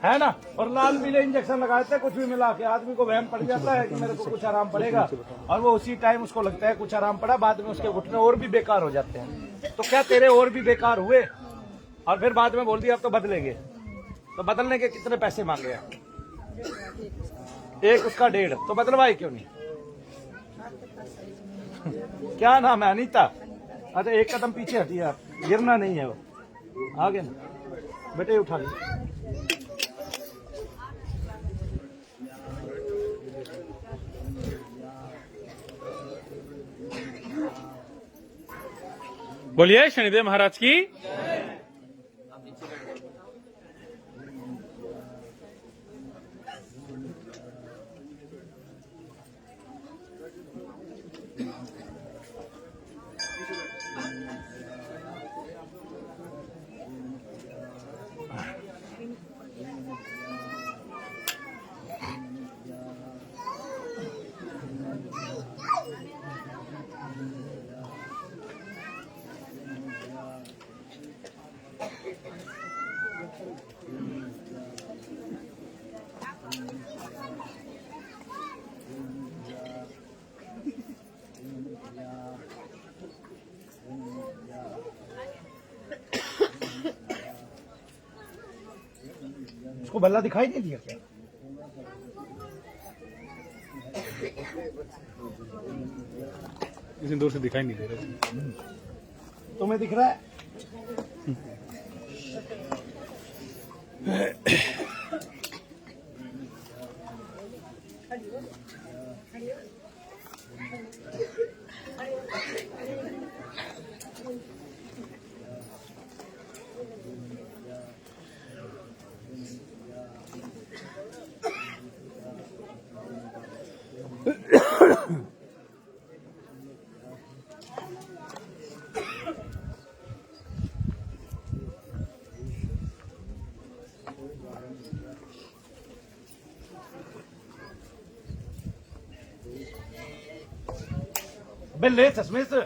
है ना? और लाल पीले इंजेक्शन लगाते हैं कुछ भी मिला के। आदमी को वहम पड़ जाता है कि मेरे को कुछ आराम पड़ेगा, और वो उसी टाइम उसको लगता है कुछ आराम पड़ा, बाद में उसके घुटने और भी बेकार हो जाते हैं। तो क्या तेरे और भी बेकार हुए? और फिर बाद में बोल दिया अब तो बदलेंगे। तो बदलने के कितने पैसे मांगे हैं? एक उसका 1.5। तो बदलवाए क्यों नहीं? क्या नाम है? अनीता। अच्छा एक कदम पीछे हटिए आप, गिरना नहीं है वो। आगे ना बेटे उठा लीजिए। बोलिए शनिदेव महाराज की। उसको बल्ला दिखाई नहीं दिया क्या? इतनी दूर से दिखाई नहीं दे रहा। तुम्हें दिख रहा है? अबे ले चश्मे से।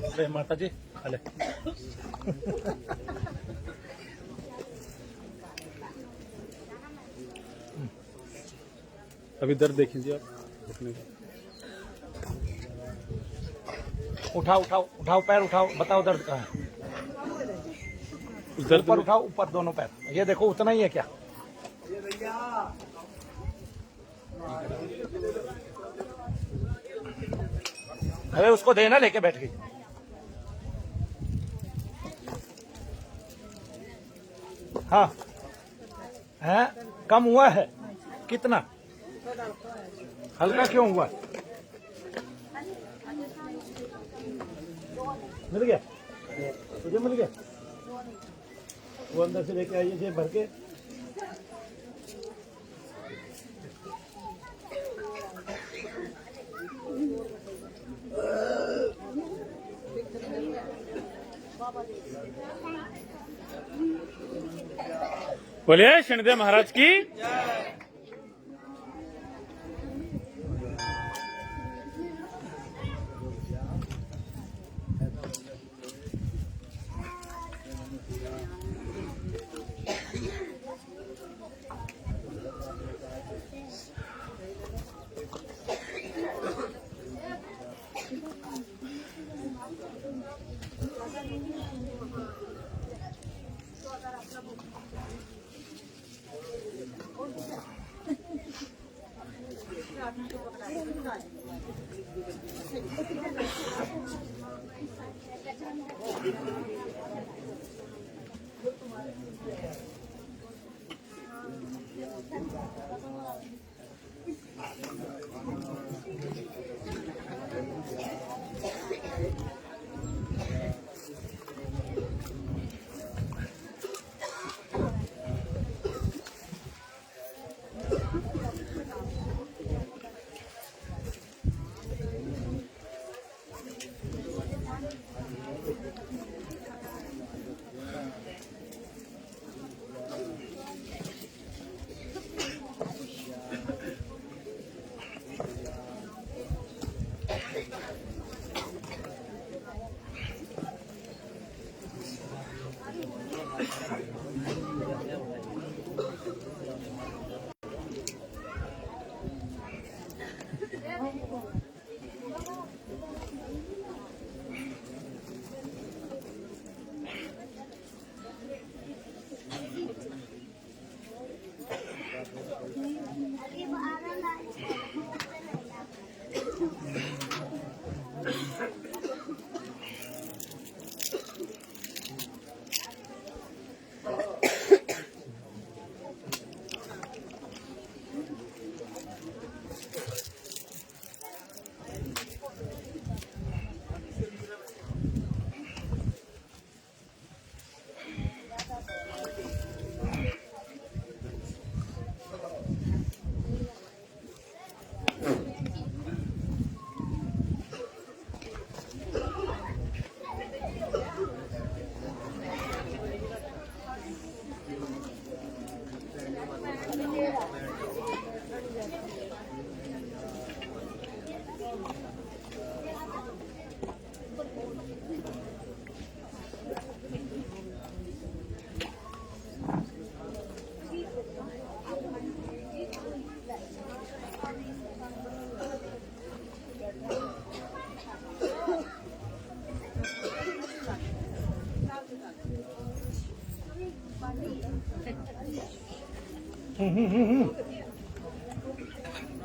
अरे माता जी खा ले। अभी दर्द देखिए आप घुटने का। उठाओ उठाओ उठाओ पैर उठाओ, बताओ दर्द कहाँ है? उस दर्द ऊपर में उठाओ, ऊपर दोनों पैर। ये देखो उतना ही है क्या? अरे उसको देना, लेके बैठ गई। हाँ है, कम हुआ है कितना? हल्का क्यों हुआ? मिल गया तुझे? मिल गया? वो अंदर से लेके आइए जेब भर के। बोलिए शनिदेव महाराज की।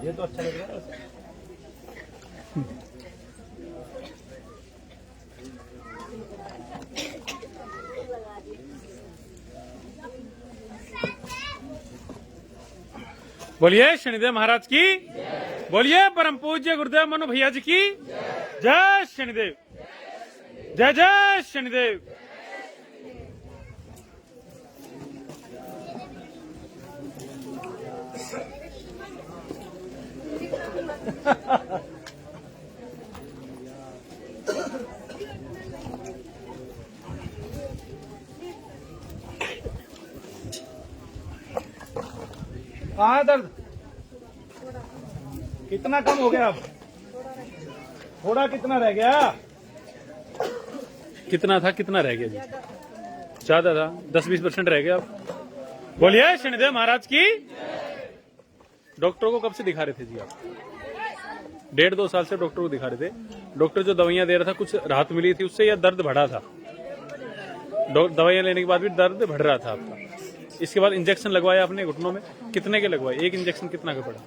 ये तो अच्छा लग रहा है। बोलिए शनिदेव महाराज की, बोलिए परम पूज्य गुरुदेव मनु भैया जी की जय शनिदेव, जय जय शनिदेव। कहाँ है दर्द? कितना कम हो गया अब? थोड़ा कितना रह गया? कितना था, कितना रह गया जी? ज्यादा था, 10-20% रह गया अब। बोलिए शनिदेव महाराज की। डॉक्टर को कब से दिखा रहे थे जी आप? 1.5-2 साल से डॉक्टर को दिखा रहे थे। डॉक्टर जो दवाइयां दे रहा था, कुछ राहत मिली थी उससे या दर्द बढ़ा था? दवाइयां लेने के बाद भी दर्द बढ़ रहा था आपका। इसके बाद इंजेक्शन लगवाया आपने घुटनों में, कितने के लगवाए? एक इंजेक्शन कितना का पड़ा?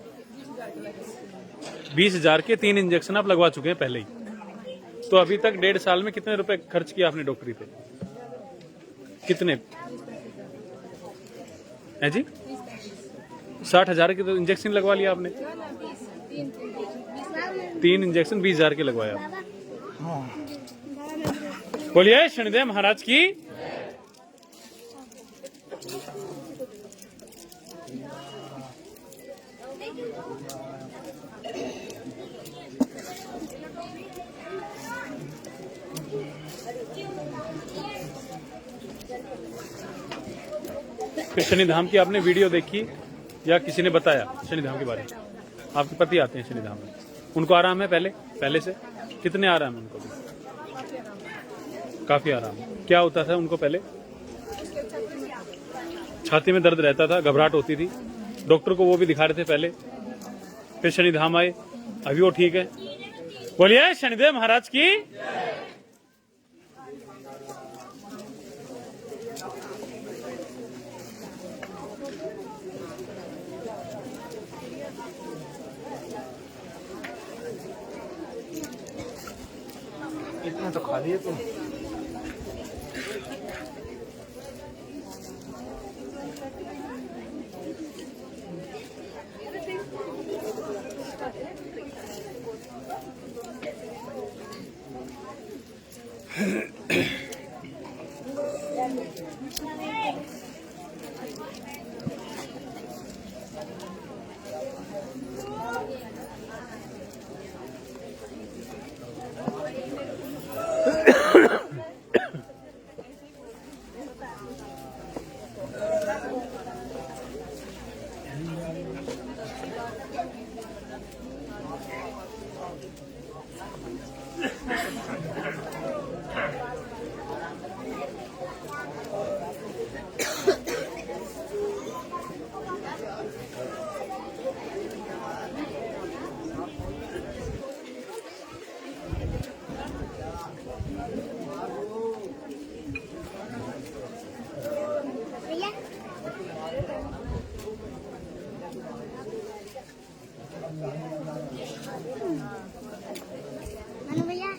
20,000 के 3 इंजेक्शन आप लगवा चुके हैं पहले ही। तो अभी तक 1.5 साल में कितने रुपए खर्च किया आपने डॉक्टरी पे? कितने है जी? 60,000 के तो इंजेक्शन लगवा लिया आपने। 3 इंजेक्शन 20,000 के लगवाया। बोलिए शनिदेव महाराज की। फिर शनिधाम की आपने वीडियो देखी या किसी ने बताया शनिधाम के बारे में? आपके पति आते हैं शनिधाम में, उनको आराम है पहले से? कितने आराम है उनको भी? काफी आराम है। क्या होता था उनको पहले? छाती में दर्द रहता था, घबराहट होती थी, डॉक्टर को वो भी दिखा रहे थे पहले, फिर शनिधाम आए, अभी वो ठीक है। बोलिए शनिदेव महाराज की। इतना तो खा लिए तुम। मनु भैया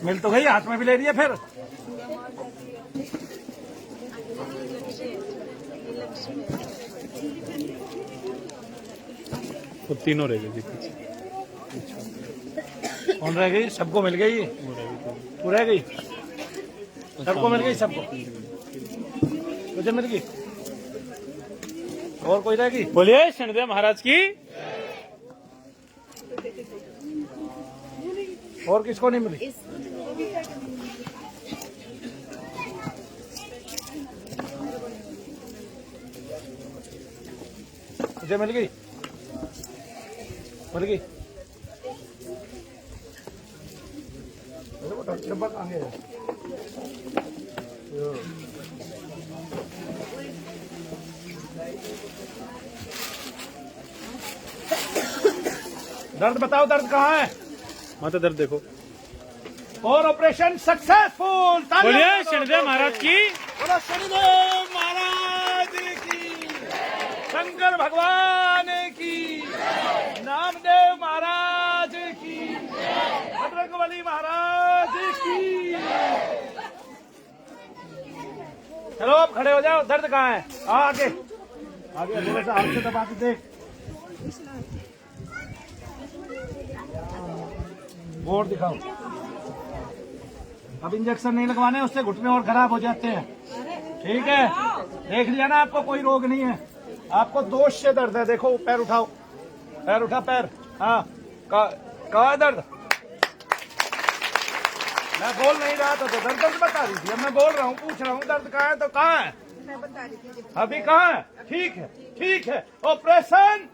मिल तो गई, हाथ में भी ले रही है फिर। वो तीनों रह गए जी पीछे। कौन रह गई? सबको मिल गई। तू रह गई? सबको मिल गई, सबको तुझे मिल गई। और कोई रह गई? बोलिए शनिदेव महाराज की। और किसको नहीं मिली? तुझे मिल गई? बोल गई डब्बा कहाँ गया? दर्द बताओ, दर्द कहाँ है? माता दर्द देखो। और ऑपरेशन सक्सेसफुल। बोलिए शनिदेव महाराज की। बोलो शनिदेव महाराज की, शंकर भगवान की, नामदेव महाराज की, बजरंगबली महाराज की। चलो अब खड़े हो जाओ। दर्द कहाँ है? आगे आगे थोड़ा सा हाथ से दबा के देख। बोर्ड दिखाओ। अब इंजेक्शन नहीं लगवाने, उससे घुटने और खराब हो जाते हैं। ठीक है, देख लिया ना, आपको कोई रोग नहीं है। आपको दोष से दर्द है। देखो पैर उठाओ, पैर उठा, पैर। हाँ, कहाँ दर्द? मैं बोल नहीं रहा था तो दर्द बता रही थी। अब मैं बोल रहा हूँ, पूछ रहा हूँ दर्द कहाँ है तो कहाँ है? अभी कहाँ है? ठीक है, ठीक है। Operation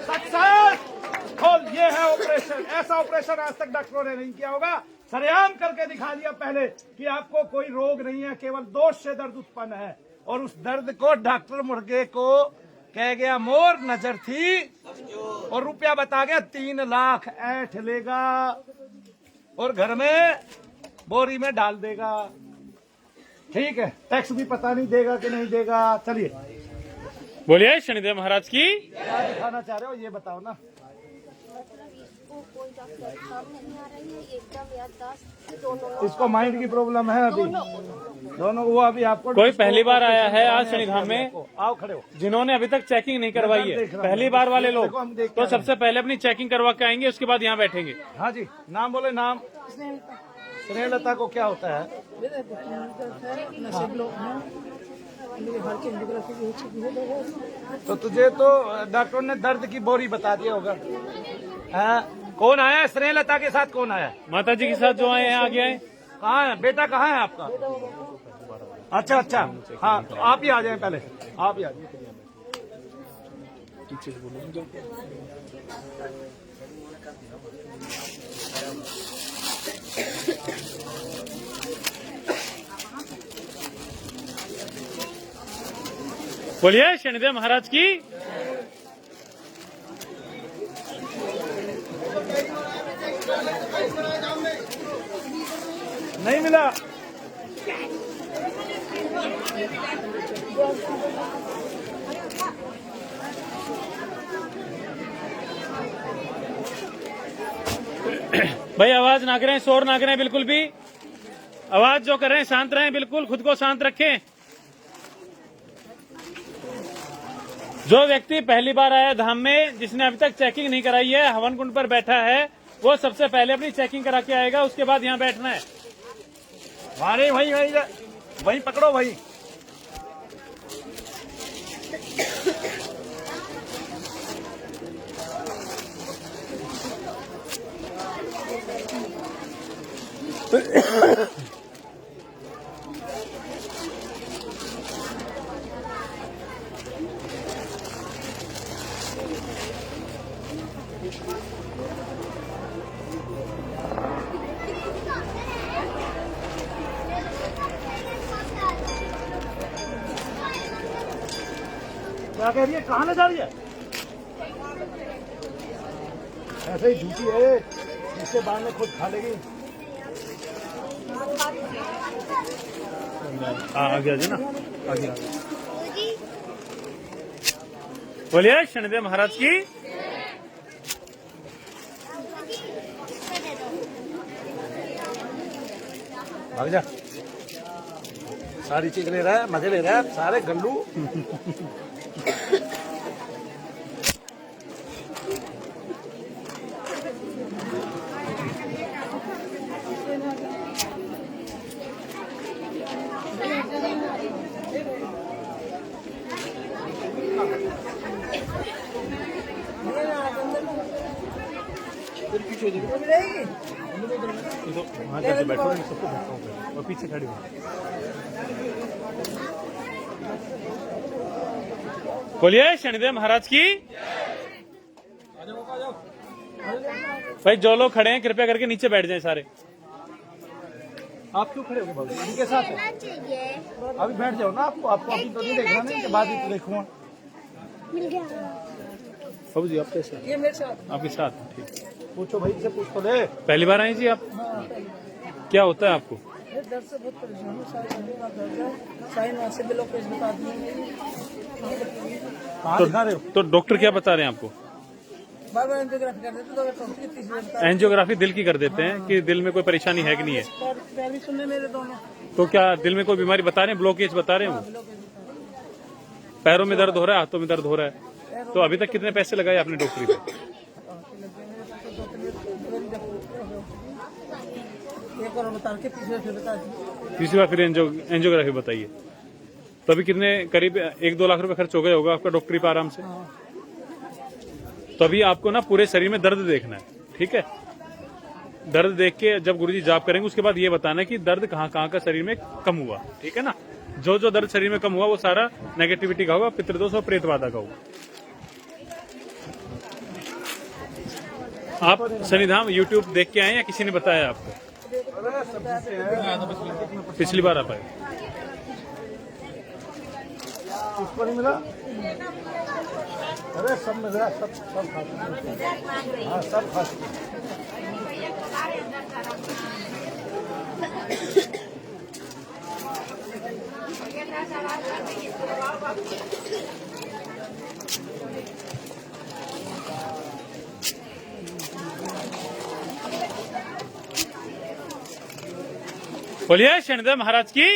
successful. ये है ऑपरेशन। ऐसा ऑपरेशन आज तक डॉक्टरों ने नहीं किया होगा। सरेआम करके दिखा दिया पहले कि आपको कोई रोग नहीं है, केवल दोष से दर्द उत्पन्न है। और उस दर्द को डॉक्टर मुर्गे को कह गया मोर नजर थी और रुपया बता गया 3 लाख ऐठ लेगा और घर में बोरी में डाल देगा। ठीक है, टैक्स भी पता नहीं देगा कि नहीं देगा। चलिए बोलिए शनिदेव महाराज की। क्या दिखाना चाह रहे हो ये बताओ ना। कोई डॉक्टर काम नहीं आ रही है, एकदम याददाश्त दोनों। इसको माइंड की प्रॉब्लम है अभी दोनों। वो अभी आपको कोई पहली बार आया है आज शनिधाम में, आओ खड़े हो। जिन्होंने अभी तक चेकिंग नहीं करवाई है, पहली बार वाले लोग, देखो, हम देख तो सबसे पहले अपनी चेकिंग करवा के आएंगे, उसके बाद यहाँ बैठेंगे। हाँ जी, नाम बोले। नाम स्नेहलता को क्या होता है? तो तुझे तो डॉक्टर ने दर्द की बोरी बता दिया होगा। हाँ, कौन आया स्नेहलता के साथ? कौन आया? माता जी के साथ जो आए हैं आगे आए। कहाँ है बेटा? कहाँ है आपका? अच्छा अच्छा, हाँ तो आप ही आ जाए पहले, आप ही आ जाए। बोलिए शनिदेव महाराज की। नहीं मिला। भाई आवाज ना करें, शोर ना करें, बिल्कुल भी आवाज जो करें शांत रहें, बिल्कुल खुद को शांत रखें। जो व्यक्ति पहली बार आया धाम में, जिसने अभी तक चेकिंग नहीं कराई है, हवन कुंड पर बैठा है, वो सबसे पहले अपनी चेकिंग करा के आएगा, उसके बाद यहाँ बैठना है। वहीं वहीं वहीं वहीं पकड़ो वहीं। क्या कह रही है? कहाँ ले जा रही है? ऐसे ही झूठी है, जिसके बाद में खुद खा लेगी। आगे आगे ना, आगे बोलिए शनिदेव महाराज की। भाग जा। सारी चीज ले रहा है, मजे ले रहा है, सारे गल्लू। वहाँ जाके बैठो, सबको बैठो और पीछे खड़ी हो। बोलिए शनिदेव महाराज की। भाई जो लोग खड़े हैं कृपया करके नीचे बैठ जाएं सारे। आप क्यों खड़े हो गए बाबू? इनके साथ है। अभी बैठ जाओ ना, आपको अभी तो नहीं देखना, नहीं के बाद ही तो देखूंगा। बाबू जी आप कैसे? ये मेरे साथ आपके साथ ठीक। पूछो भाई से, पूछ तो ले। पहली बार आई जी आप? क्या होता है आपको? दर्द से बहुत परेशान हूँ। साइन वहाँ से ब्लॉकेज बता दिए। कहाँ दिखा रहे हो? तो डॉक्टर क्या बता रहे हैं आपको? बार बार एंजियोग्राफी कर देते तो तीसरी बार एंजियोग्राफी दिल की कर देते हैं कि दिल में कोई परेशानी है कि नहीं है। पैर भी सुनने मेरे दोनों। तो क्या दिल में कोई बीमारी बता रहे हैं? ब्लॉकेज बता रहे हैं वो? पैरों में दर्द हो रहा है, हाथों में दर्द हो रहा है। तो अभी तक कितने पैसे लगाए आपने डॉक्टरी पे? एक और बता के तीसरी बार फिर बता दी। तीसरी बार फिर एंजियोग्राफी बताइए। तो अभी कितने करीब 1-2 लाख रुपए खर्च हो गए होगा आपका डॉक्टरी पे आराम से। तो अभी आपको ना पूरे शरीर में दर्द देखना है, ठीक है? दर्द देख के जब गुरुजी जाप करेंगे उसके बाद ये बताना है कि दर्द कहाँ कहाँ का शरीर में कम हुआ, ठीक है ना? जो जो दर्द शरीर में कम हुआ वो सारा नेगेटिविटी का होगा, पितृदोष और प्रेतबाधा का होगा। आप शनिधाम यूट्यूब देख के आए या किसी ने बताया आपको? पिछली बार आप आए? उसको नहीं मिला? अरे सब मिल रहा है, सब खा। हाँ सब खा। बोलिए शनिदेव महाराज की।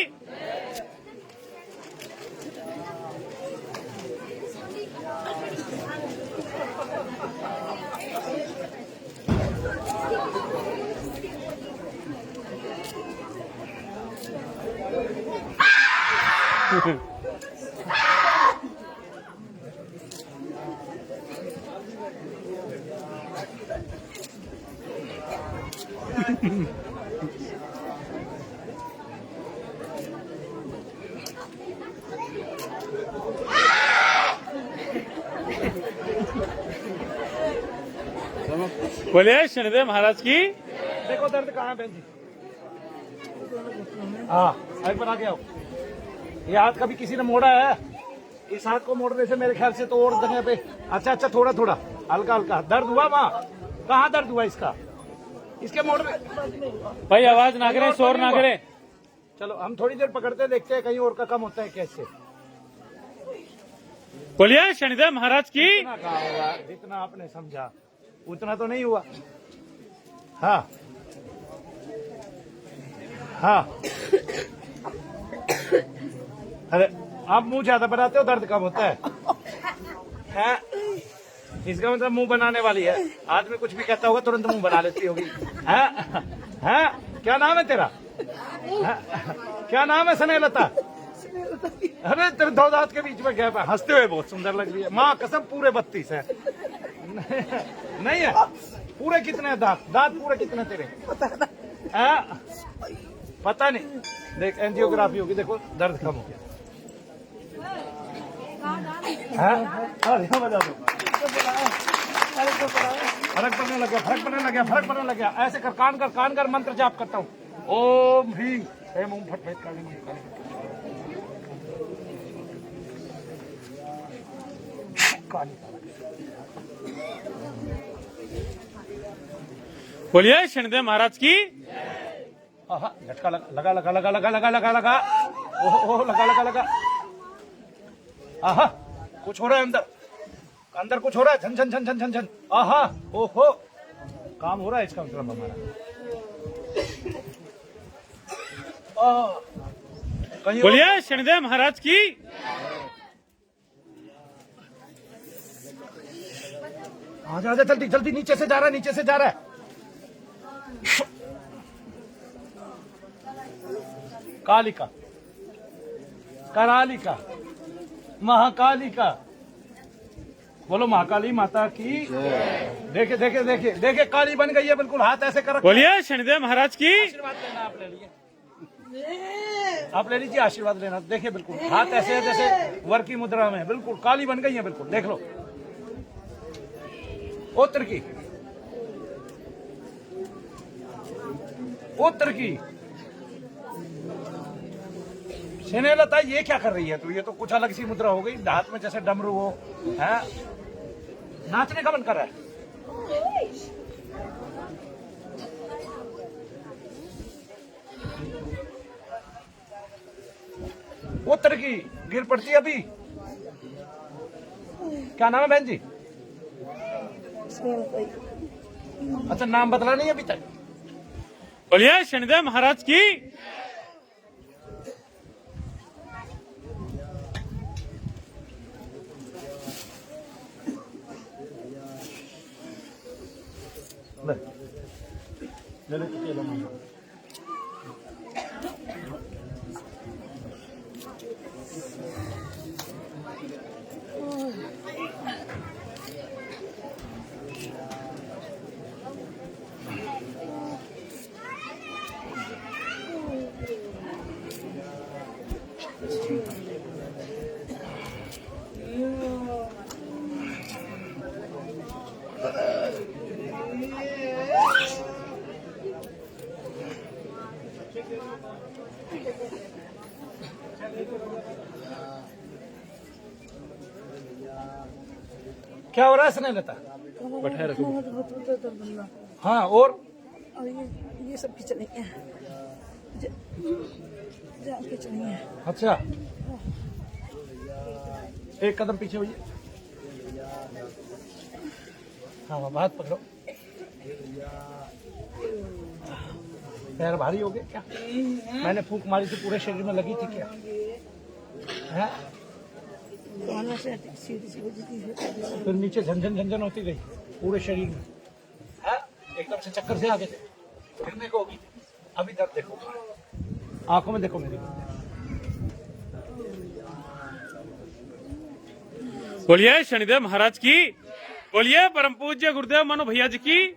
बोलिए शनिदेव महाराज की। देखो दर्द कहाँ है बहन जी? हाँ एक बार आगे आओ। ये हाथ कभी किसी ने मोड़ा है? इस हाथ को मोड़ने से मेरे ख्याल से तो और जगह पे। अच्छा थोड़ा थोड़ा हल्का हल्का दर्द हुआ। माँ कहाँ दर्द हुआ इसका? इसके मोड़ने। भाई आवाज ना करें, शोर ना करें। चलो हम थोड़ी देर पकड़ते देखते हैं कहीं और का कम होता है कैसे। बोलिए शनिदेव महाराज की। जितना कहा होगा, जितना आपने समझा उतना तो नहीं हुआ। हाँ हाँ। अरे आप मुंह ज्यादा बनाते हो दर्द कम होता है? इसका मतलब मुंह बनाने वाली है। आदमी कुछ भी कहता होगा तुरंत मुंह बना लेती होगी। है क्या नाम है तेरा? क्या नाम है? स्नेहलता। अरे तेरे दो दांत के बीच में गैप है। हंसते हुए बहुत सुंदर लग रही है। माँ कसम पूरे 32 है। नहीं है? पूरे कितने दांत पूरे कितने तेरे? पता नहीं। देख एंजियोग्राफी होगी, देखो दर्द कम हो गया। बजा दो। फर्क पड़ने लग गया। ऐसे कर कान कर मंत्र जाप करता हूँ। ओम ह्रीं ऐम ओम फट फट काली। बोलिए शनिदेव महाराज की। झटका लगा। ओह लगा। आहा कुछ हो रहा है अंदर कुछ हो रहा है। झन। आहा ओहो काम हो रहा है इसका मतलब हमारा। बोलिए शनिदेव महाराज की। आजा जल्दी नीचे से जा रहा है। कालिका करालिका महाकालिका। बोलो महाकाली माता की। देखे काली बन गई है बिल्कुल। हाथ ऐसे कर। बोलिए शनिदेव महाराज की। आशीर्वाद लेना आप ले लीजिए। आप ले लीजिए आशीर्वाद लेना। देखिए बिल्कुल हाथ ऐसे है जैसे वर की मुद्रा में, बिल्कुल काली बन गई है बिल्कुल। देख लो की उत्तर की स्नेहलता, ये क्या कर रही है तू? ये तो कुछ अलग सी मुद्रा हो गई, हाथ में जैसे डमरू हो, है नाचने का मन कर रहा है। उत्तर की गिर पड़ती है अभी। क्या नाम है बहन जी? अच्छा, नाम बदला नहीं अभी तक? बोलिए शनिदेव महाराज की। क्या हो रहा है स्नेहलता? बैठा रखो। हाँ, और ये सब खिंचनी है, जान खिंचनी है। अच्छा, एक कदम पीछे होइए। हाँ, हाथ पकड़ो। पैर भारी हो गए क्या? मैंने फूंक मारी थी, पूरे शरीर में लगी थी क्या? है? फिर नीचे झंझन झंझन होती गई पूरे शरीर में, है? एकदम से चक्कर से आगे थे, फिरने को होगी। अभी दर्द देखो, आंखों में देखो मेरी। बोलिए शनिदेव महाराज की। बोलिए परम पूज्य गुरुदेव मनु भैया जी की।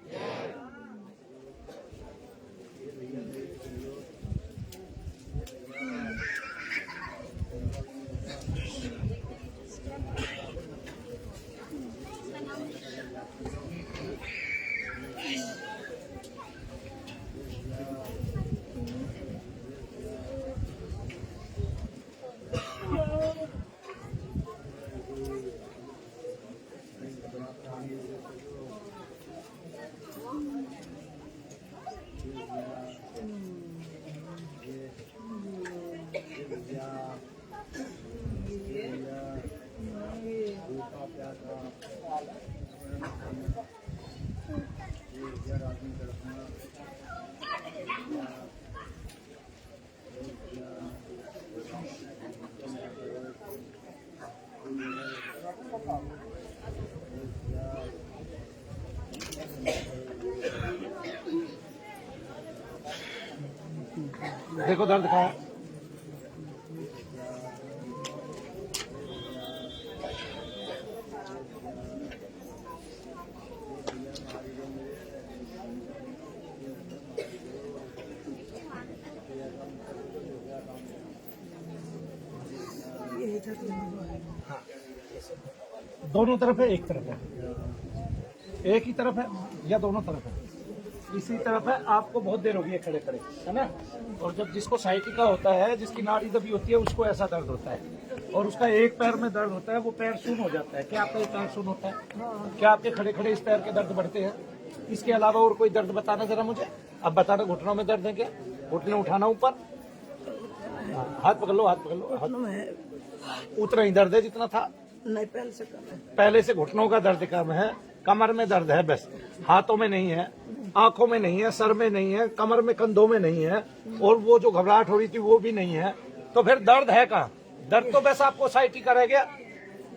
देखो दर्द कहाँ है? हाँ। दोनों तरफ है, एक तरफ है? एक ही तरफ है या दोनों तरफ है? इसी तरफ है। आपको बहुत देर हो गई है खड़े खड़े, है ना? और जब जिसको साइटिका होता है, जिसकी नाड़ी दबी होती है, उसको ऐसा दर्द होता है, और उसका एक पैर में दर्द होता है, वो पैर सुन हो जाता है। क्या आपका ये पैर सुन होता है? क्या आपके खड़े खड़े इस पैर के दर्द बढ़ते हैं? इसके अलावा और कोई दर्द बताना जरा मुझे। अब बताना, घुटनों में दर्द है क्या? घुटने उठाना ऊपर, हाथ पकड़ लो, हाथ पकड़ लो। उतना ही दर्द है जितना था? नहीं, पहले से कम है। पहले से घुटनों का दर्द कम है, कमर में दर्द है बस, हाथों में नहीं है, आंखों में नहीं है, सर में नहीं है, कमर में, कंधों में नहीं है, और वो जो घबराहट हो रही थी वो भी नहीं है। तो फिर दर्द है कहाँ? दर्द तो बस आपको साइटिका रह गया।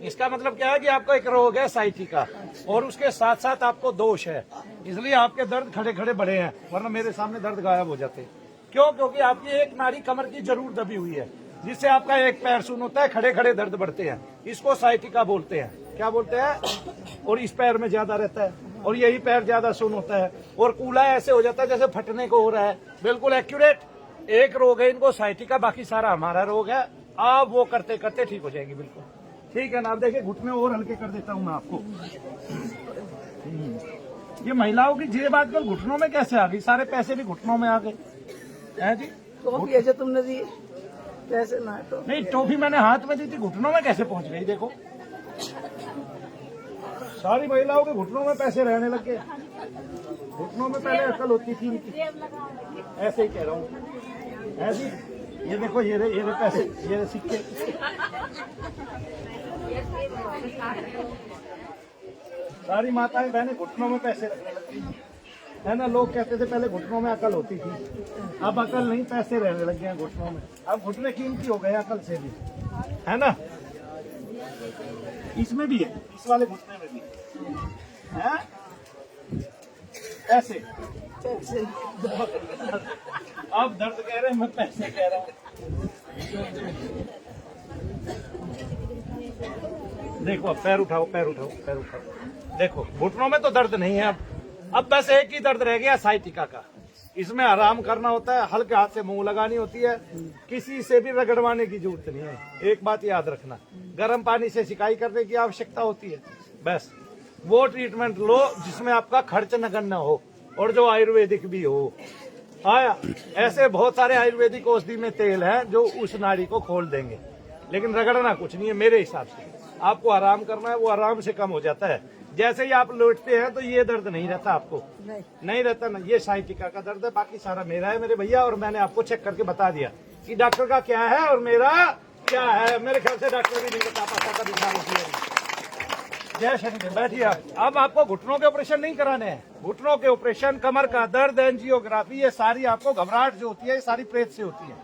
इसका मतलब क्या है कि आपका एक रोग है साइटिका, और उसके साथ साथ आपको दोष है, इसलिए आपके दर्द खड़े खड़े बढ़े हैं, वरना मेरे सामने दर्द गायब हो जाते। क्यों? क्योंकि आपकी एक नाड़ी कमर की जरूर दबी हुई है, जिससे आपका एक पैर सुन होता है, खड़े खड़े दर्द बढ़ते हैं। इसको साइटिका बोलते हैं। क्या बोलते हैं? और इस पैर में ज्यादा रहता है, और यही पैर ज्यादा सुन होता है, और कूला ऐसे हो जाता है जैसे फटने को हो रहा है। बिल्कुल एक्यूरेट। एक रोग है इनको साइटिका, बाकी सारा हमारा रोग है। आप वो करते करते ठीक हो जाएंगे। बिल्कुल ठीक है ना? आप देखिए, घुटने और हल्के कर देता हूँ मैं आपको। ये महिलाओं की जेब आजकल घुटनों में कैसे आ गई? सारे पैसे भी घुटनों में आ गए हैं जी। टॉफी ऐसे तुमने दी कैसे ना तो नहीं, टॉफी मैंने हाथ में दी थी, घुटनों में कैसे पहुंच गई? देखो सारी महिलाओं के घुटनों में पैसे रहने लग गए। घुटनों में पहले अकल होती थी इनकी, ऐसे ही कह रहा हूँ। ऐसी ये देखो, ये रहे पैसे, ये रहे सिक्के। सारी माताएं बहनें घुटनों में पैसे रखने लगती है ना। लोग कहते थे पहले घुटनों में अकल होती थी, अब अकल नहीं, पैसे रहने लग गए हैं घुटनों में। अब घुटने कीमती हो गए अकल से भी, है ना। इसमें भी है, इस वाले घुटने में भी है ऐसे। अब दर्द कह रहे हैं, मैं पैसे कह रहा हूँ। देखो, अब पैर उठाओ, पैर उठाओ, पैर उठाओ। देखो घुटनों में तो दर्द नहीं है अब बस एक ही दर्द रह गया, साइटिका का। इसमें आराम करना होता है, हल्के हाथ से मुंह लगानी होती है, किसी से भी रगड़वाने की जरूरत नहीं है। एक बात याद रखना, गर्म पानी से सिकाई करने की आवश्यकता होती है। बस वो ट्रीटमेंट लो जिसमें आपका खर्च नगण्य हो और जो आयुर्वेदिक भी हो। आया, ऐसे बहुत सारे आयुर्वेदिक औषधि में तेल है जो उस नाड़ी को खोल देंगे, लेकिन रगड़ना कुछ नहीं है। मेरे हिसाब से आपको आराम करना है, वो आराम से कम हो जाता है। जैसे ही आप लौटते हैं तो ये दर्द नहीं रहता आपको, नहीं रहता ना। ये साइटिका का दर्द है, बाकी सारा मेरा है मेरे भैया। और मैंने आपको चेक करके बता दिया कि डॉक्टर का क्या है और मेरा क्या है। मेरे ख्याल से डॉक्टर भी नहीं बता पाता कभी सारी। जय शनि। बैठिए। अब आपको घुटनों के ऑपरेशन नहीं कराने हैं। घुटनों के ऑपरेशन, कमर का दर्द, एंजियोग्राफी, ये सारी आपको घबराहट जो होती है ये सारी प्रेत से होती है।